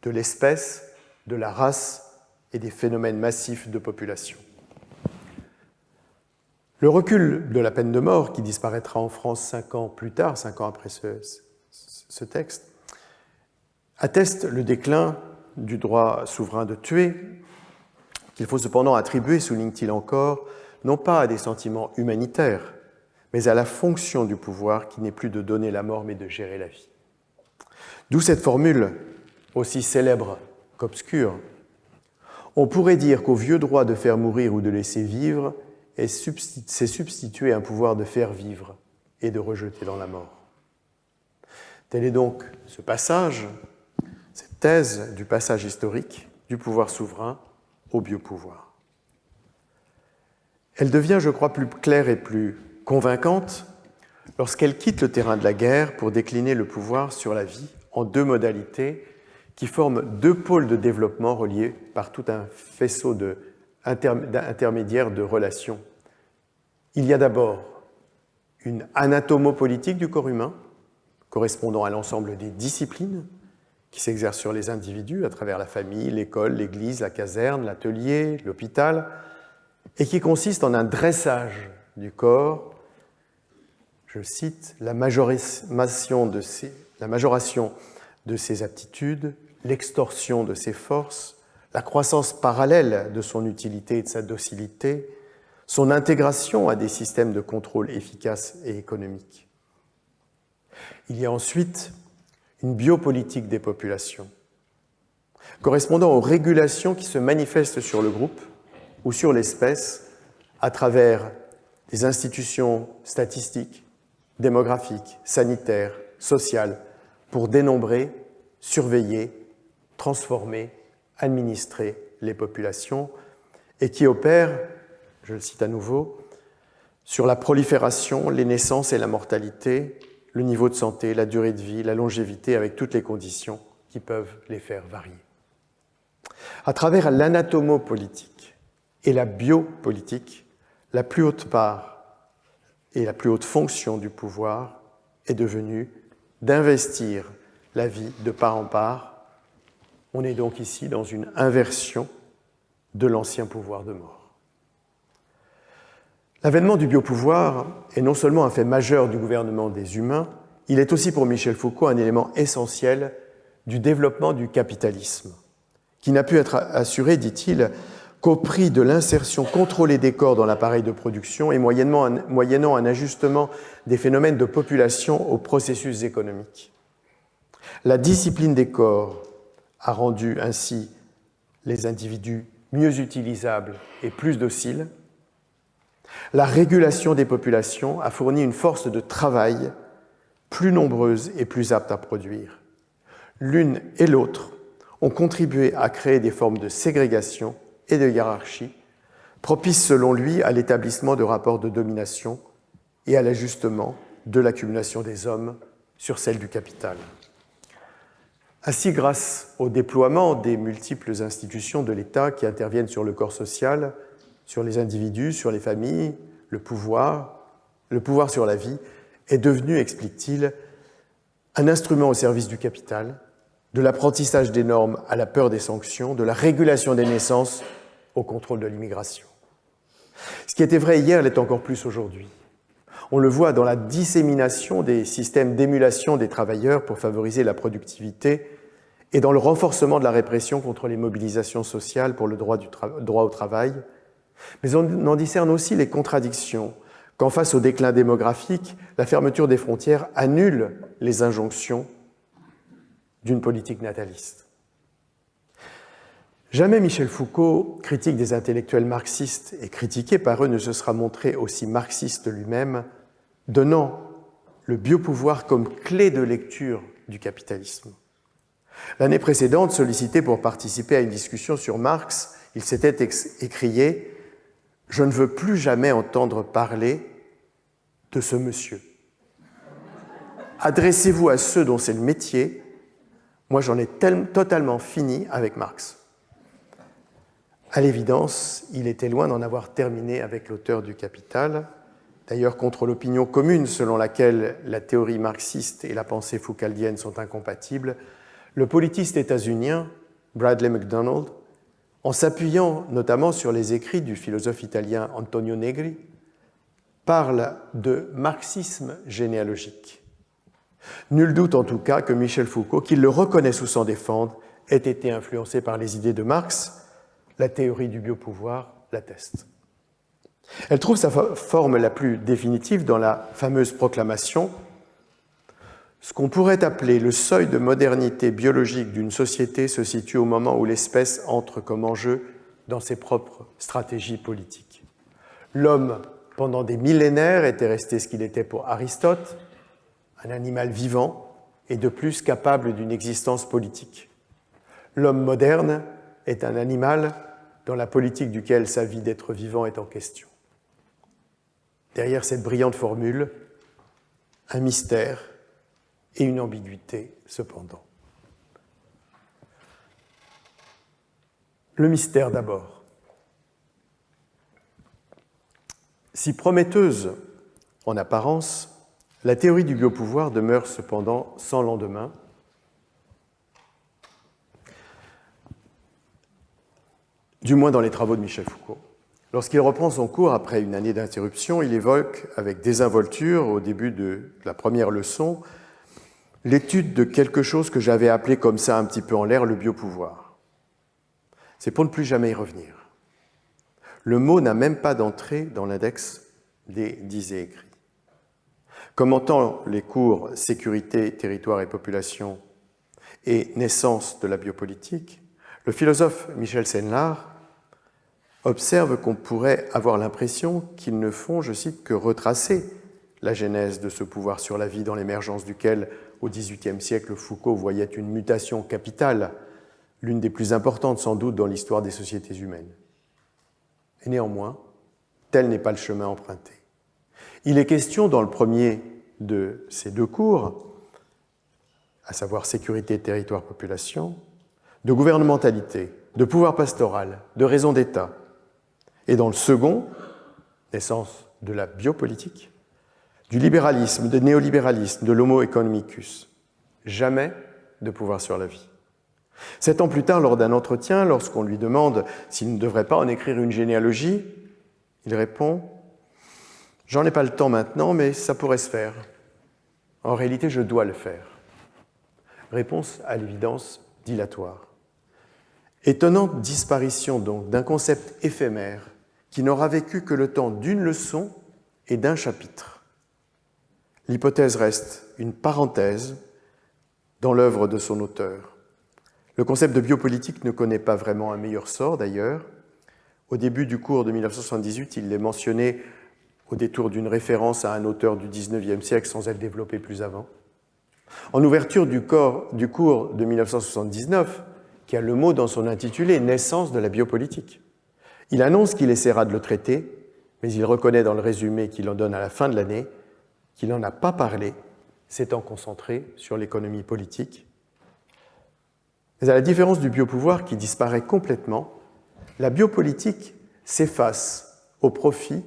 Speaker 1: de l'espèce, de la race et des phénomènes massifs de population. » Le recul de la peine de mort, qui disparaîtra en France 5 ans plus tard, 5 ans après ce texte, atteste le déclin du droit souverain de tuer, qu'il faut cependant attribuer, souligne-t-il encore, non pas à des sentiments humanitaires, mais à la fonction du pouvoir qui n'est plus de donner la mort, mais de gérer la vie. D'où cette formule, aussi célèbre qu'obscure. On pourrait dire qu'au vieux droit de faire mourir ou de laisser vivre, s'est substitué un pouvoir de faire vivre et de rejeter dans la mort. Tel est donc ce passage, cette thèse du passage historique du pouvoir souverain au biopouvoir. Elle devient, je crois, plus claire et plus convaincante lorsqu'elle quitte le terrain de la guerre pour décliner le pouvoir sur la vie en 2 modalités qui forment 2 pôles de développement reliés par tout un faisceau d'intermédiaires de relations. Il y a d'abord une anatomopolitique du corps humain, correspondant à l'ensemble des disciplines qui s'exercent sur les individus à travers la famille, l'école, l'église, la caserne, l'atelier, l'hôpital, et qui consiste en un dressage du corps, je cite, la majoration de ses aptitudes, l'extorsion de ses forces, la croissance parallèle de son utilité et de sa docilité, son intégration à des systèmes de contrôle efficaces et économiques. Il y a ensuite une biopolitique des populations, correspondant aux régulations qui se manifestent sur le groupe ou sur l'espèce à travers des institutions statistiques, démographiques, sanitaires, sociales, pour dénombrer, surveiller, transformer, administrer les populations et qui opèrent, je le cite à nouveau, sur la prolifération, les naissances et la mortalité, le niveau de santé, la durée de vie, la longévité, avec toutes les conditions qui peuvent les faire varier. À travers l'anatomopolitique et la biopolitique, la plus haute part et la plus haute fonction du pouvoir est devenue d'investir la vie de part en part. On est donc ici dans une inversion de l'ancien pouvoir de mort. L'avènement du biopouvoir est non seulement un fait majeur du gouvernement des humains, il est aussi pour Michel Foucault un élément essentiel du développement du capitalisme, qui n'a pu être assuré, dit-il, qu'au prix de l'insertion contrôlée des corps dans l'appareil de production et moyennant un ajustement des phénomènes de population aux processus économiques. La discipline des corps a rendu ainsi les individus mieux utilisables et plus dociles. La régulation des populations a fourni une force de travail plus nombreuse et plus apte à produire. L'une et l'autre ont contribué à créer des formes de ségrégation et de hiérarchie, propices selon lui à l'établissement de rapports de domination et à l'ajustement de l'accumulation des hommes sur celle du capital. Ainsi, grâce au déploiement des multiples institutions de l'État qui interviennent sur le corps social, sur les individus, sur les familles, le pouvoir sur la vie est devenu, explique-t-il, un instrument au service du capital, de l'apprentissage des normes à la peur des sanctions, de la régulation des naissances au contrôle de l'immigration. Ce qui était vrai hier l'est encore plus aujourd'hui. On le voit dans la dissémination des systèmes d'émulation des travailleurs pour favoriser la productivité et dans le renforcement de la répression contre les mobilisations sociales pour le droit au travail. Mais on en discerne aussi les contradictions quand, face au déclin démographique, la fermeture des frontières annule les injonctions d'une politique nataliste. Jamais Michel Foucault, critique des intellectuels marxistes et critiqué par eux, ne se sera montré aussi marxiste lui-même, donnant le biopouvoir comme clé de lecture du capitalisme. L'année précédente, sollicité pour participer à une discussion sur Marx, il s'était écrié « je ne veux plus jamais entendre parler de ce monsieur. Adressez-vous à ceux dont c'est le métier. Moi, j'en ai totalement fini avec Marx. À l'évidence, il était loin d'en avoir terminé avec l'auteur du Capital. D'ailleurs, contre l'opinion commune selon laquelle la théorie marxiste et la pensée foucaldienne sont incompatibles, le politiste états-unien Bradley McDonald, en s'appuyant notamment sur les écrits du philosophe italien Antonio Negri, parle de marxisme généalogique. Nul doute en tout cas que Michel Foucault, qu'il le reconnaisse ou s'en défende, ait été influencé par les idées de Marx. La théorie du biopouvoir l'atteste. Elle trouve sa forme la plus définitive dans la fameuse proclamation « Ce qu'on pourrait appeler le seuil de modernité biologique d'une société se situe au moment où l'espèce entre comme enjeu dans ses propres stratégies politiques. L'homme, pendant des millénaires, était resté ce qu'il était pour Aristote, un animal vivant et de plus capable d'une existence politique. L'homme moderne est un animal dans la politique duquel sa vie d'être vivant est en question. » Derrière cette brillante formule, un mystère et une ambiguïté cependant. Le mystère d'abord. Si prometteuse en apparence, la théorie du biopouvoir demeure cependant sans lendemain. Du moins dans les travaux de Michel Foucault. Lorsqu'il reprend son cours après une année d'interruption, il évoque avec désinvolture, au début de la première leçon, l'étude de quelque chose que j'avais appelé comme ça un petit peu en l'air le biopouvoir. C'est pour ne plus jamais y revenir. Le mot n'a même pas d'entrée dans l'index des 10 et écrits. Commentant les cours Sécurité, territoire et population et Naissance de la biopolitique, le philosophe Michel Senlar observe qu'on pourrait avoir l'impression qu'ils ne font, je cite, que retracer la genèse de ce pouvoir sur la vie dans l'émergence duquel, au XVIIIe siècle, Foucault voyait une mutation capitale, l'une des plus importantes sans doute dans l'histoire des sociétés humaines. Et néanmoins, tel n'est pas le chemin emprunté. Il est question dans le premier de ces deux cours, à savoir sécurité, territoire, population, de gouvernementalité, de pouvoir pastoral, de raison d'État, et dans le second, naissance de la biopolitique, du libéralisme, du néolibéralisme, de l'homo economicus. Jamais de pouvoir sur la vie. 7 ans plus tard, lors d'un entretien, lorsqu'on lui demande s'il ne devrait pas en écrire une généalogie, il répond « J'en ai pas le temps maintenant, mais ça pourrait se faire. En réalité, je dois le faire. » Réponse à l'évidence dilatoire. Étonnante disparition donc d'un concept éphémère qui n'aura vécu que le temps d'une leçon et d'un chapitre. L'hypothèse reste une parenthèse dans l'œuvre de son auteur. Le concept de biopolitique ne connaît pas vraiment un meilleur sort d'ailleurs. Au début du cours de 1978, il l'est mentionné au détour d'une référence à un auteur du XIXe siècle sans être développé plus avant. En ouverture du cours de 1979, qui a le mot dans son intitulé « Naissance de la biopolitique ». Il annonce qu'il essaiera de le traiter, mais il reconnaît dans le résumé qu'il en donne à la fin de l'année qu'il n'en a pas parlé, s'étant concentré sur l'économie politique. Mais à la différence du biopouvoir qui disparaît complètement, la biopolitique s'efface au profit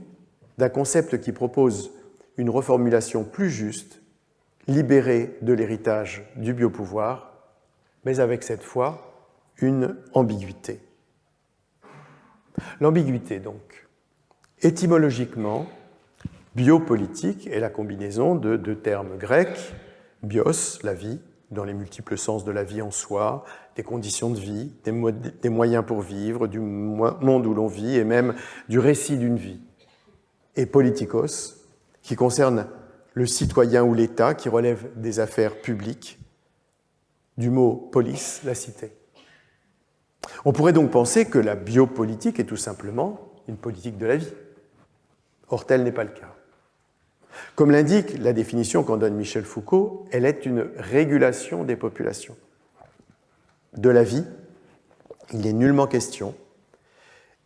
Speaker 1: d'un concept qui propose une reformulation plus juste, libérée de l'héritage du biopouvoir, mais avec cette fois une ambiguïté. L'ambiguïté, donc. Étymologiquement, biopolitique est la combinaison de deux termes grecs, bios, la vie, dans les multiples sens de la vie en soi, des conditions de vie, des moyens pour vivre, du monde où l'on vit et même du récit d'une vie. Et politikos, qui concerne le citoyen ou l'État, qui relève des affaires publiques, du mot polis, la cité. On pourrait donc penser que la biopolitique est tout simplement une politique de la vie. Or, tel n'est pas le cas. Comme l'indique la définition qu'en donne Michel Foucault, elle est une régulation des populations. De la vie, il n'est nullement question,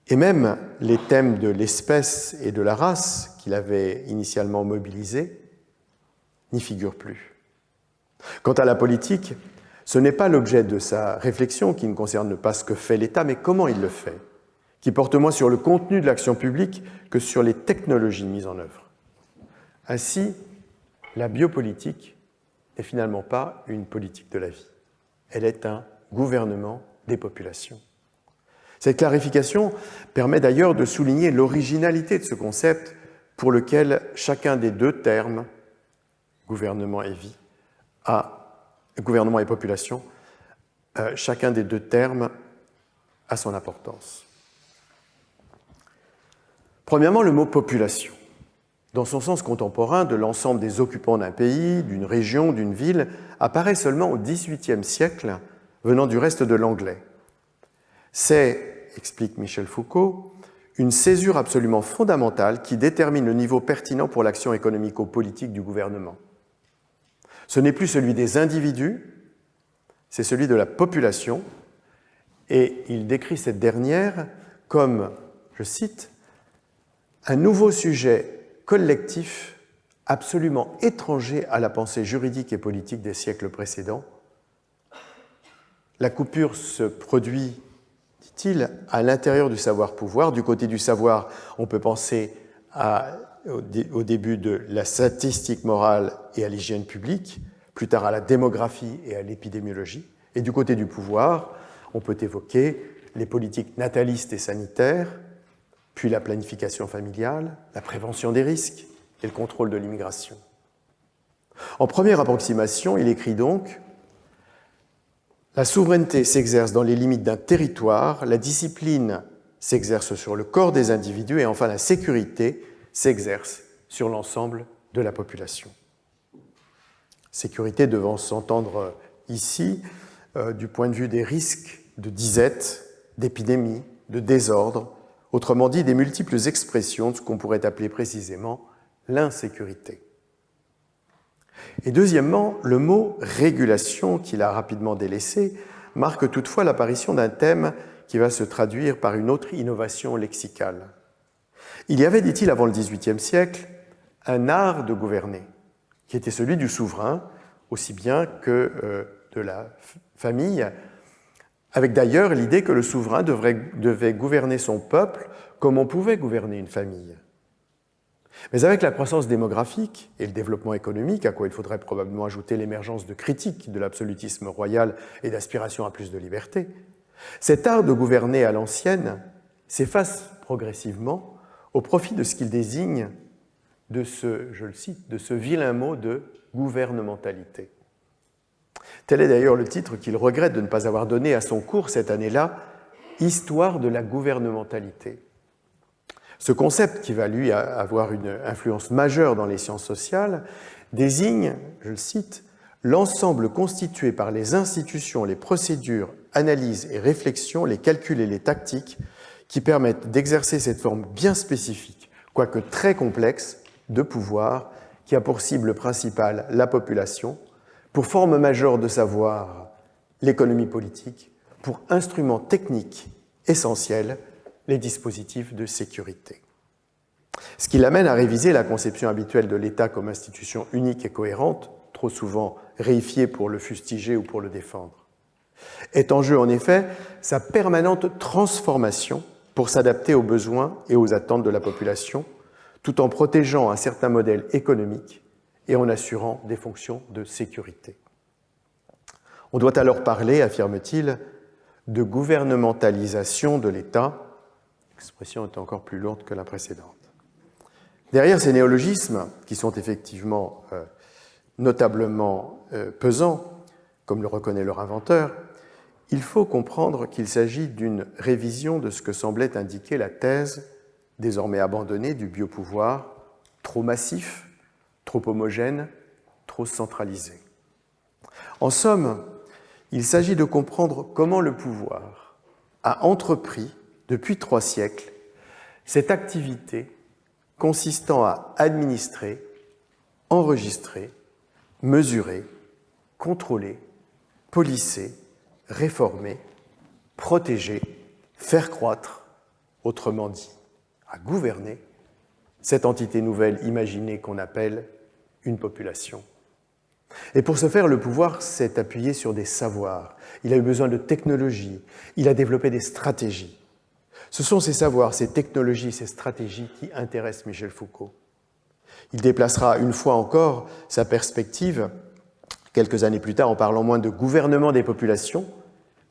Speaker 1: Et même les thèmes de l'espèce et de la race qu'il avait initialement mobilisés n'y figurent plus. Quant à la politique, ce n'est pas l'objet de sa réflexion qui ne concerne pas ce que fait l'État, mais comment il le fait, qui porte moins sur le contenu de l'action publique que sur les technologies mises en œuvre. Ainsi, la biopolitique n'est finalement pas une politique de la vie. Elle est un gouvernement des populations. Cette clarification permet d'ailleurs de souligner l'originalité de ce concept pour lequel chacun des deux termes, gouvernement et vie, gouvernement et population, chacun des deux termes a son importance. Premièrement, le mot population. Dans son sens contemporain de l'ensemble des occupants d'un pays, d'une région, d'une ville, apparaît seulement au XVIIIe siècle, venant du reste de l'anglais. C'est, explique Michel Foucault, une césure absolument fondamentale qui détermine le niveau pertinent pour l'action économico-politique du gouvernement. Ce n'est plus celui des individus, c'est celui de la population, et il décrit cette dernière comme, je cite, un nouveau sujet collectif absolument étranger à la pensée juridique et politique des siècles précédents. La coupure se produit, dit-il, à l'intérieur du savoir-pouvoir. Du côté du savoir, on peut penser au début de la statistique morale et à l'hygiène publique, plus tard à la démographie et à l'épidémiologie. Et du côté du pouvoir, on peut évoquer les politiques natalistes et sanitaires, puis la planification familiale, la prévention des risques et le contrôle de l'immigration. En première approximation, il écrit donc « La souveraineté s'exerce dans les limites d'un territoire, la discipline s'exerce sur le corps des individus et enfin la sécurité s'exerce sur l'ensemble de la population. » Sécurité devant s'entendre ici du point de vue des risques de disette, d'épidémie, de désordre, autrement dit des multiples expressions de ce qu'on pourrait appeler précisément l'insécurité. Et deuxièmement, le mot « régulation » qu'il a rapidement délaissé marque toutefois l'apparition d'un thème qui va se traduire par une autre innovation lexicale. Il y avait, dit-il, avant le XVIIIe siècle, un art de gouverner, qui était celui du souverain, aussi bien que de la famille, avec d'ailleurs l'idée que le souverain devait gouverner son peuple comme on pouvait gouverner une famille. Mais avec la croissance démographique et le développement économique, à quoi il faudrait probablement ajouter l'émergence de critiques de l'absolutisme royal et d'aspiration à plus de liberté, cet art de gouverner à l'ancienne s'efface progressivement au profit de ce qu'il désigne de ce, je le cite, de ce vilain mot de gouvernementalité. Tel est d'ailleurs le titre qu'il regrette de ne pas avoir donné à son cours cette année-là, Histoire de la gouvernementalité. Ce concept, qui va lui avoir une influence majeure dans les sciences sociales, désigne, je le cite, l'ensemble constitué par les institutions, les procédures, analyses et réflexions, les calculs et les tactiques qui permettent d'exercer cette forme bien spécifique, quoique très complexe, de pouvoir qui a pour cible principale la population, pour forme majeure de savoir l'économie politique, pour instrument technique essentiel les dispositifs de sécurité. Ce qui l'amène à réviser la conception habituelle de l'État comme institution unique et cohérente, trop souvent réifiée pour le fustiger ou pour le défendre. Est en jeu en effet sa permanente transformation pour s'adapter aux besoins et aux attentes de la population, tout en protégeant un certain modèle économique et en assurant des fonctions de sécurité. On doit alors parler, affirme-t-il, de gouvernementalisation de l'État. L'expression est encore plus lourde que la précédente. Derrière ces néologismes, qui sont effectivement notablement pesants, comme le reconnaît leur inventeur, il faut comprendre qu'il s'agit d'une révision de ce que semblait indiquer la thèse, désormais abandonnée, du biopouvoir, trop massif, trop homogène, trop centralisé. En somme, il s'agit de comprendre comment le pouvoir a entrepris, depuis 3 siècles, cette activité consistant à administrer, enregistrer, mesurer, contrôler, policer, réformer, protéger, faire croître, autrement dit, à gouverner cette entité nouvelle imaginée qu'on appelle une population. Et pour ce faire, le pouvoir s'est appuyé sur des savoirs. Il a eu besoin de technologies, il a développé des stratégies. Ce sont ces savoirs, ces technologies, ces stratégies qui intéressent Michel Foucault. Il déplacera une fois encore sa perspective, quelques années plus tard, en parlant moins de gouvernement des populations,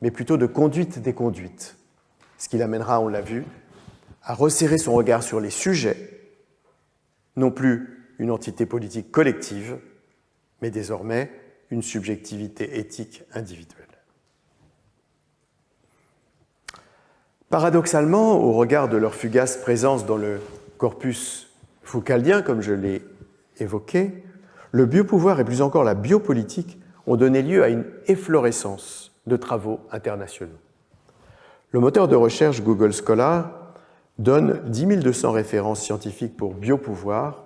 Speaker 1: mais plutôt de conduite des conduites. Ce qui l'amènera, on l'a vu, à resserrer son regard sur les sujets, non plus une entité politique collective, mais désormais une subjectivité éthique individuelle. Paradoxalement, au regard de leur fugace présence dans le corpus foucaldien, comme je l'ai évoqué, le biopouvoir et plus encore la biopolitique ont donné lieu à une efflorescence de travaux internationaux. Le moteur de recherche Google Scholar donne 10 200 références scientifiques pour biopouvoir,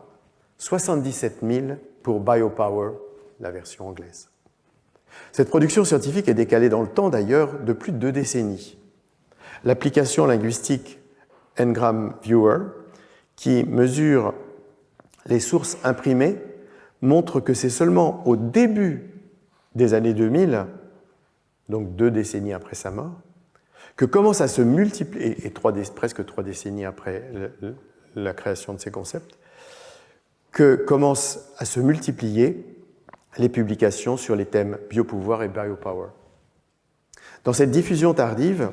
Speaker 1: 77 000 pour biopower, la version anglaise. Cette production scientifique est décalée dans le temps d'ailleurs de plus de 2 décennies. L'application linguistique Ngram Viewer, qui mesure les sources imprimées, montre que c'est seulement au début des années 2000, donc 2 décennies après sa mort, que commence à se multiplier, et presque 3 décennies après la création de ces concepts, que commencent à se multiplier les publications sur les thèmes biopouvoir et biopower. Dans cette diffusion tardive,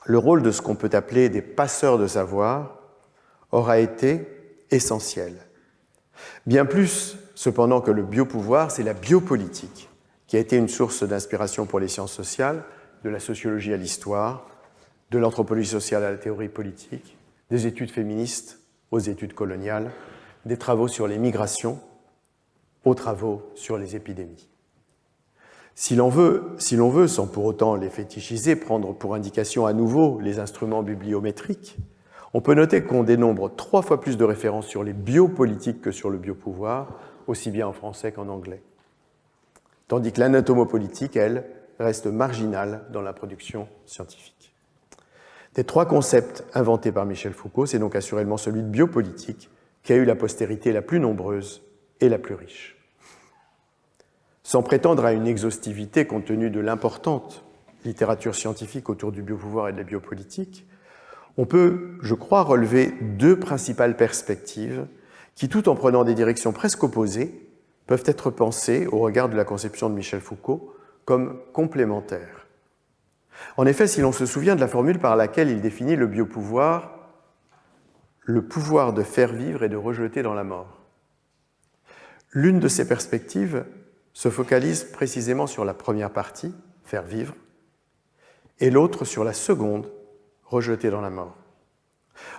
Speaker 1: le rôle de ce qu'on peut appeler des passeurs de savoir aura été essentiel. Bien plus, cependant, que le biopouvoir, c'est la biopolitique qui a été une source d'inspiration pour les sciences sociales, de la sociologie à l'histoire, de l'anthropologie sociale à la théorie politique, des études féministes aux études coloniales, des travaux sur les migrations aux travaux sur les épidémies. Si l'on veut, sans pour autant les fétichiser, prendre pour indication à nouveau les instruments bibliométriques, on peut noter qu'on dénombre 3 fois plus de références sur les biopolitiques que sur le biopouvoir, aussi bien en français qu'en anglais. Tandis que l'anatomopolitique, elle, reste marginale dans la production scientifique. Des 3 concepts inventés par Michel Foucault, c'est donc assurément celui de biopolitique qui a eu la postérité la plus nombreuse et la plus riche. Sans prétendre à une exhaustivité compte tenu de l'importante littérature scientifique autour du biopouvoir et de la biopolitique, on peut, je crois, relever 2 principales perspectives qui, tout en prenant des directions presque opposées, peuvent être pensées, au regard de la conception de Michel Foucault, comme complémentaires. En effet, si l'on se souvient de la formule par laquelle il définit le biopouvoir, le pouvoir de faire vivre et de rejeter dans la mort. L'une de ces perspectives se focalise précisément sur la première partie, faire vivre, et l'autre sur la seconde, rejeter dans la mort.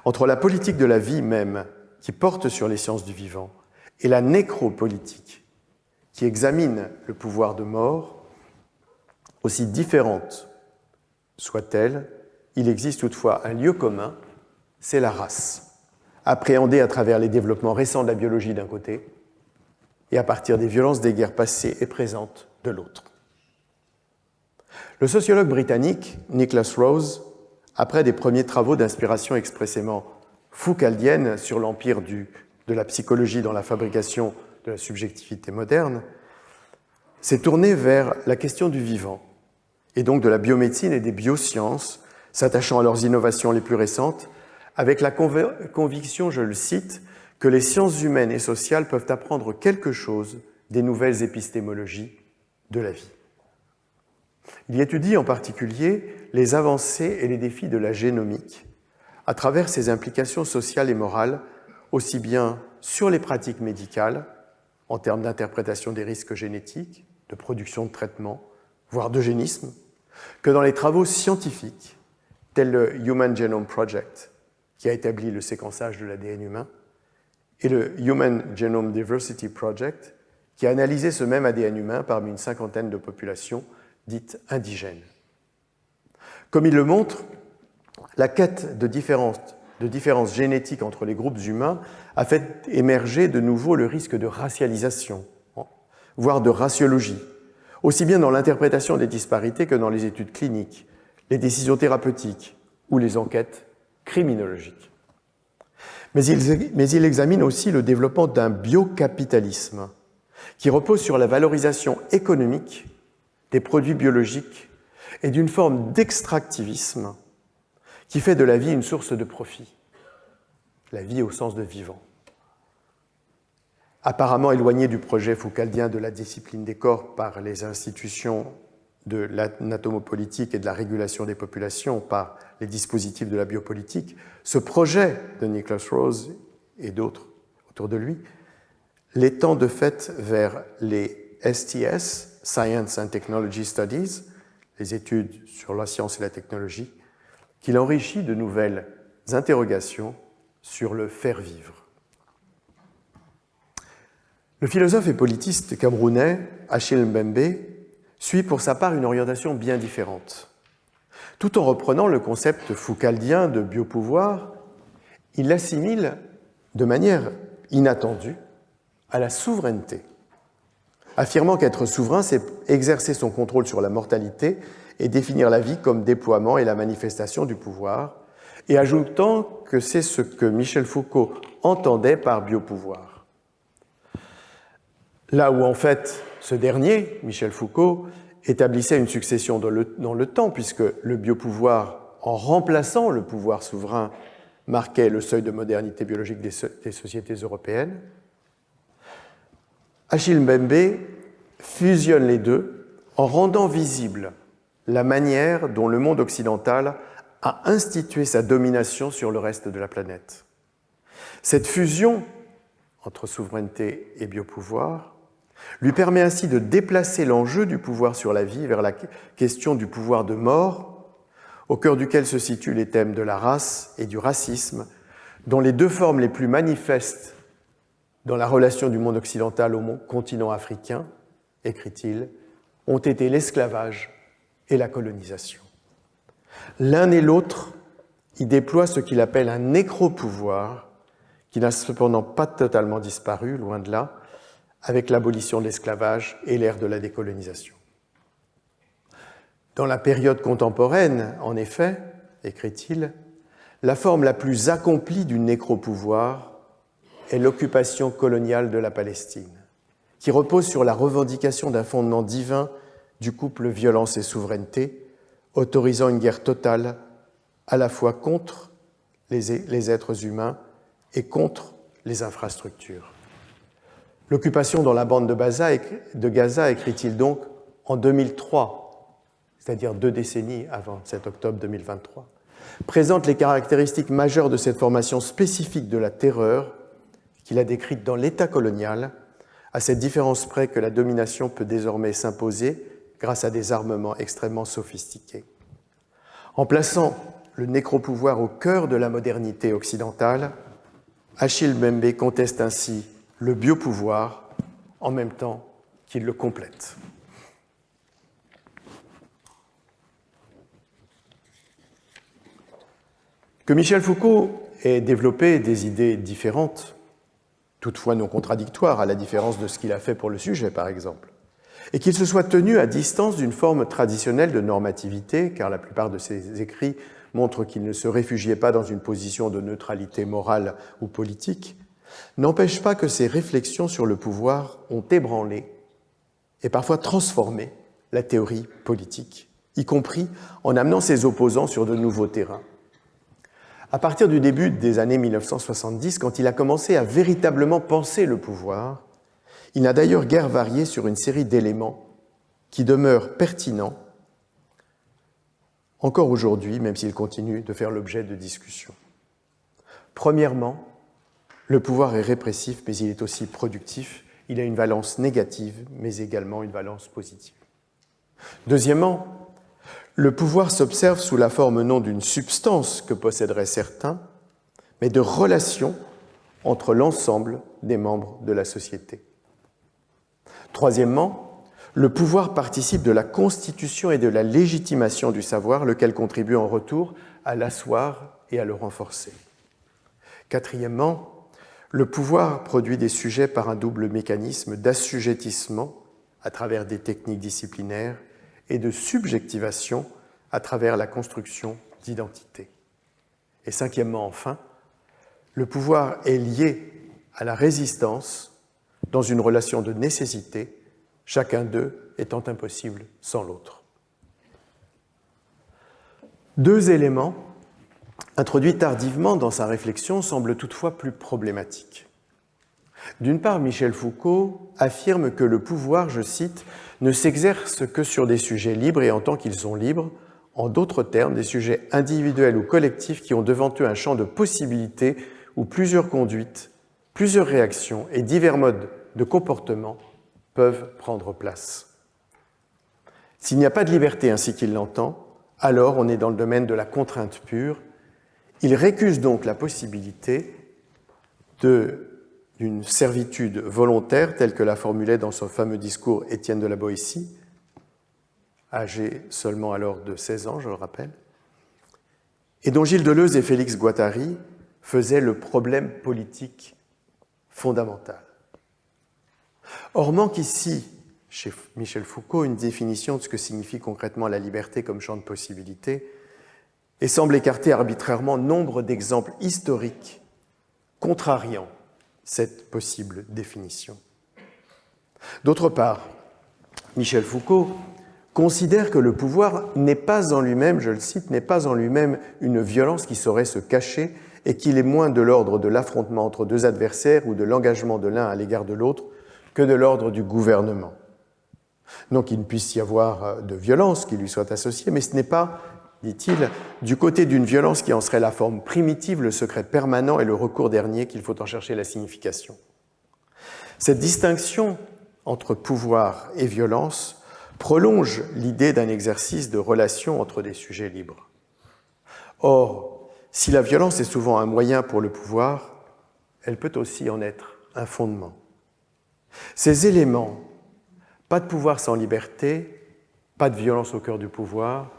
Speaker 1: Entre la politique de la vie même, qui porte sur les sciences du vivant, et la nécropolitique, qui examine le pouvoir de mort, aussi différente soit-elle, il existe toutefois un lieu commun, c'est la race, appréhendée à travers les développements récents de la biologie d'un côté, et à partir des violences des guerres passées et présentes de l'autre. Le sociologue britannique Nicholas Rose, après des premiers travaux d'inspiration expressément foucaldienne sur l'empire de la psychologie dans la fabrication de la subjectivité moderne, s'est tourné vers la question du vivant, et donc de la biomédecine et des biosciences, s'attachant à leurs innovations les plus récentes, avec la conviction, je le cite, que les sciences humaines et sociales peuvent apprendre quelque chose des nouvelles épistémologies de la vie. Il y étudie en particulier les avancées et les défis de la génomique à travers ses implications sociales et morales, aussi bien sur les pratiques médicales, en termes d'interprétation des risques génétiques, de production de traitements, voire d'eugénisme, que dans les travaux scientifiques, tels le Human Genome Project, qui a établi le séquençage de l'ADN humain, et le Human Genome Diversity Project, qui a analysé ce même ADN humain parmi une 50aine de populations dites indigènes. Comme il le montre, la quête de différences génétiques entre les groupes humains a fait émerger de nouveau le risque de racialisation, voire de raciologie, aussi bien dans l'interprétation des disparités que dans les études cliniques, les décisions thérapeutiques ou les enquêtes criminologique. Mais il examine aussi le développement d'un biocapitalisme qui repose sur la valorisation économique des produits biologiques et d'une forme d'extractivisme qui fait de la vie une source de profit, la vie au sens de vivant. Apparemment éloigné du projet foucaldien de la discipline des corps par les institutions de l'anatomopolitique et de la régulation des populations par les dispositifs de la biopolitique, ce projet de Nicholas Rose et d'autres autour de lui l'étend de fait vers les STS, Science and Technology Studies, les études sur la science et la technologie, qu'il enrichit de nouvelles interrogations sur le faire vivre. Le philosophe et politiste camerounais Achille Mbembe suit pour sa part une orientation bien différente. Tout en reprenant le concept foucaldien de biopouvoir, il l'assimile de manière inattendue à la souveraineté, affirmant qu'être souverain, c'est exercer son contrôle sur la mortalité et définir la vie comme déploiement et la manifestation du pouvoir, et ajoutant que c'est ce que Michel Foucault entendait par biopouvoir. Là où en fait ce dernier, Michel Foucault, établissait une succession dans le temps, puisque le biopouvoir, en remplaçant le pouvoir souverain, marquait le seuil de modernité biologique des sociétés européennes, Achille Mbembe fusionne les deux en rendant visible la manière dont le monde occidental a institué sa domination sur le reste de la planète. Cette fusion entre souveraineté et biopouvoir lui permet ainsi de déplacer l'enjeu du pouvoir sur la vie vers la question du pouvoir de mort, au cœur duquel se situent les thèmes de la race et du racisme, dont les deux formes les plus manifestes dans la relation du monde occidental au continent africain, écrit-il, ont été l'esclavage et la colonisation. L'un et l'autre y déploient ce qu'il appelle un nécropouvoir, qui n'a cependant pas totalement disparu, loin de là, avec l'abolition de l'esclavage et l'ère de la décolonisation. Dans la période contemporaine, en effet, écrit-il, la forme la plus accomplie du nécropouvoir est l'occupation coloniale de la Palestine, qui repose sur la revendication d'un fondement divin du couple violence et souveraineté, autorisant une guerre totale à la fois contre les êtres humains et contre les infrastructures. L'occupation dans la bande de Gaza, écrit-il donc, en 2003, c'est-à-dire 2 décennies avant 7 octobre 2023, présente les caractéristiques majeures de cette formation spécifique de la terreur qu'il a décrite dans l'État colonial, à cette différence près que la domination peut désormais s'imposer grâce à des armements extrêmement sophistiqués. En plaçant le nécropouvoir au cœur de la modernité occidentale, Achille Mbembe conteste ainsi le biopouvoir en même temps qu'il le complète. Que Michel Foucault ait développé des idées différentes, toutefois non contradictoires, à la différence de ce qu'il a fait pour le sujet, par exemple, et qu'il se soit tenu à distance d'une forme traditionnelle de normativité, car la plupart de ses écrits montrent qu'il ne se réfugiait pas dans une position de neutralité morale ou politique, n'empêche pas que ses réflexions sur le pouvoir ont ébranlé et parfois transformé la théorie politique, y compris en amenant ses opposants sur de nouveaux terrains. À partir du début des années 1970, quand il a commencé à véritablement penser le pouvoir, il n'a d'ailleurs guère varié sur une série d'éléments qui demeurent pertinents encore aujourd'hui, même s'ils continuent de faire l'objet de discussions. Premièrement, le pouvoir est répressif, mais il est aussi productif. Il a une valence négative, mais également une valence positive. Deuxièmement, le pouvoir s'observe sous la forme non d'une substance que posséderaient certains, mais de relations entre l'ensemble des membres de la société. Troisièmement, le pouvoir participe de la constitution et de la légitimation du savoir, lequel contribue en retour à l'asseoir et à le renforcer. Quatrièmement, le pouvoir produit des sujets par un double mécanisme d'assujettissement à travers des techniques disciplinaires et de subjectivation à travers la construction d'identité. Et cinquièmement, enfin, le pouvoir est lié à la résistance dans une relation de nécessité, chacun d'eux étant impossible sans l'autre. Deux éléments introduits tardivement dans sa réflexion semblent toutefois plus problématiques. D'une part, Michel Foucault affirme que le pouvoir, je cite, ne s'exerce que sur des sujets libres et en tant qu'ils sont libres, en d'autres termes, des sujets individuels ou collectifs qui ont devant eux un champ de possibilités où plusieurs conduites, plusieurs réactions et divers modes de comportement peuvent prendre place. S'il n'y a pas de liberté ainsi qu'il l'entend, alors on est dans le domaine de la contrainte pure. Il récuse donc la possibilité d'une servitude volontaire, telle que la formulait dans son fameux discours Étienne de la Boétie, âgé seulement alors de 16 ans, je le rappelle, et dont Gilles Deleuze et Félix Guattari faisaient le problème politique fondamental. Or, manque ici, chez Michel Foucault, une définition de ce que signifie concrètement la liberté comme champ de possibilités et semble écarter arbitrairement nombre d'exemples historiques contrariant cette possible définition. D'autre part, Michel Foucault considère que le pouvoir n'est pas en lui-même, je le cite, n'est pas en lui-même une violence qui saurait se cacher et qu'il est moins de l'ordre de l'affrontement entre deux adversaires ou de l'engagement de l'un à l'égard de l'autre que de l'ordre du gouvernement. Non qu'il ne puisse y avoir de violence qui lui soit associée, mais ce n'est pas, dit-il, du côté d'une violence qui en serait la forme primitive, le secret permanent et le recours dernier qu'il faut en chercher la signification. Cette distinction entre pouvoir et violence prolonge l'idée d'un exercice de relation entre des sujets libres. Or, si la violence est souvent un moyen pour le pouvoir, elle peut aussi en être un fondement. Ces éléments, pas de pouvoir sans liberté, pas de violence au cœur du pouvoir,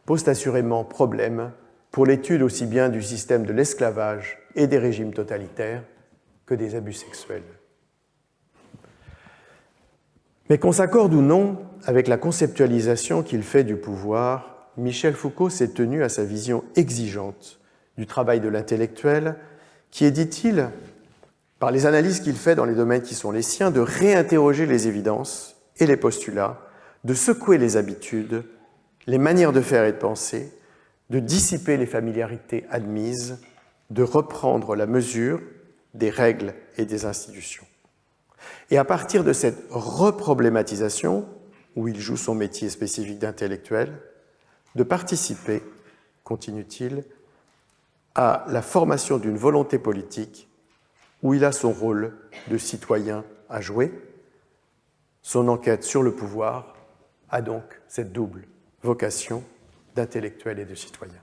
Speaker 1: posent assurément problème pour l'étude aussi bien du système de l'esclavage et des régimes totalitaires que des abus sexuels. Mais qu'on s'accorde ou non avec la conceptualisation qu'il fait du pouvoir, Michel Foucault s'est tenu à sa vision exigeante du travail de l'intellectuel, qui est, dit-il, par les analyses qu'il fait dans les domaines qui sont les siens, de réinterroger les évidences et les postulats, de secouer les habitudes, les manières de faire et de penser, de dissiper les familiarités admises, de reprendre la mesure des règles et des institutions. Et à partir de cette reproblématisation, où il joue son métier spécifique d'intellectuel, de participer, continue-t-il, à la formation d'une volonté politique où il a son rôle de citoyen à jouer. Son enquête sur le pouvoir a donc cette double vocation d'intellectuel et de citoyen.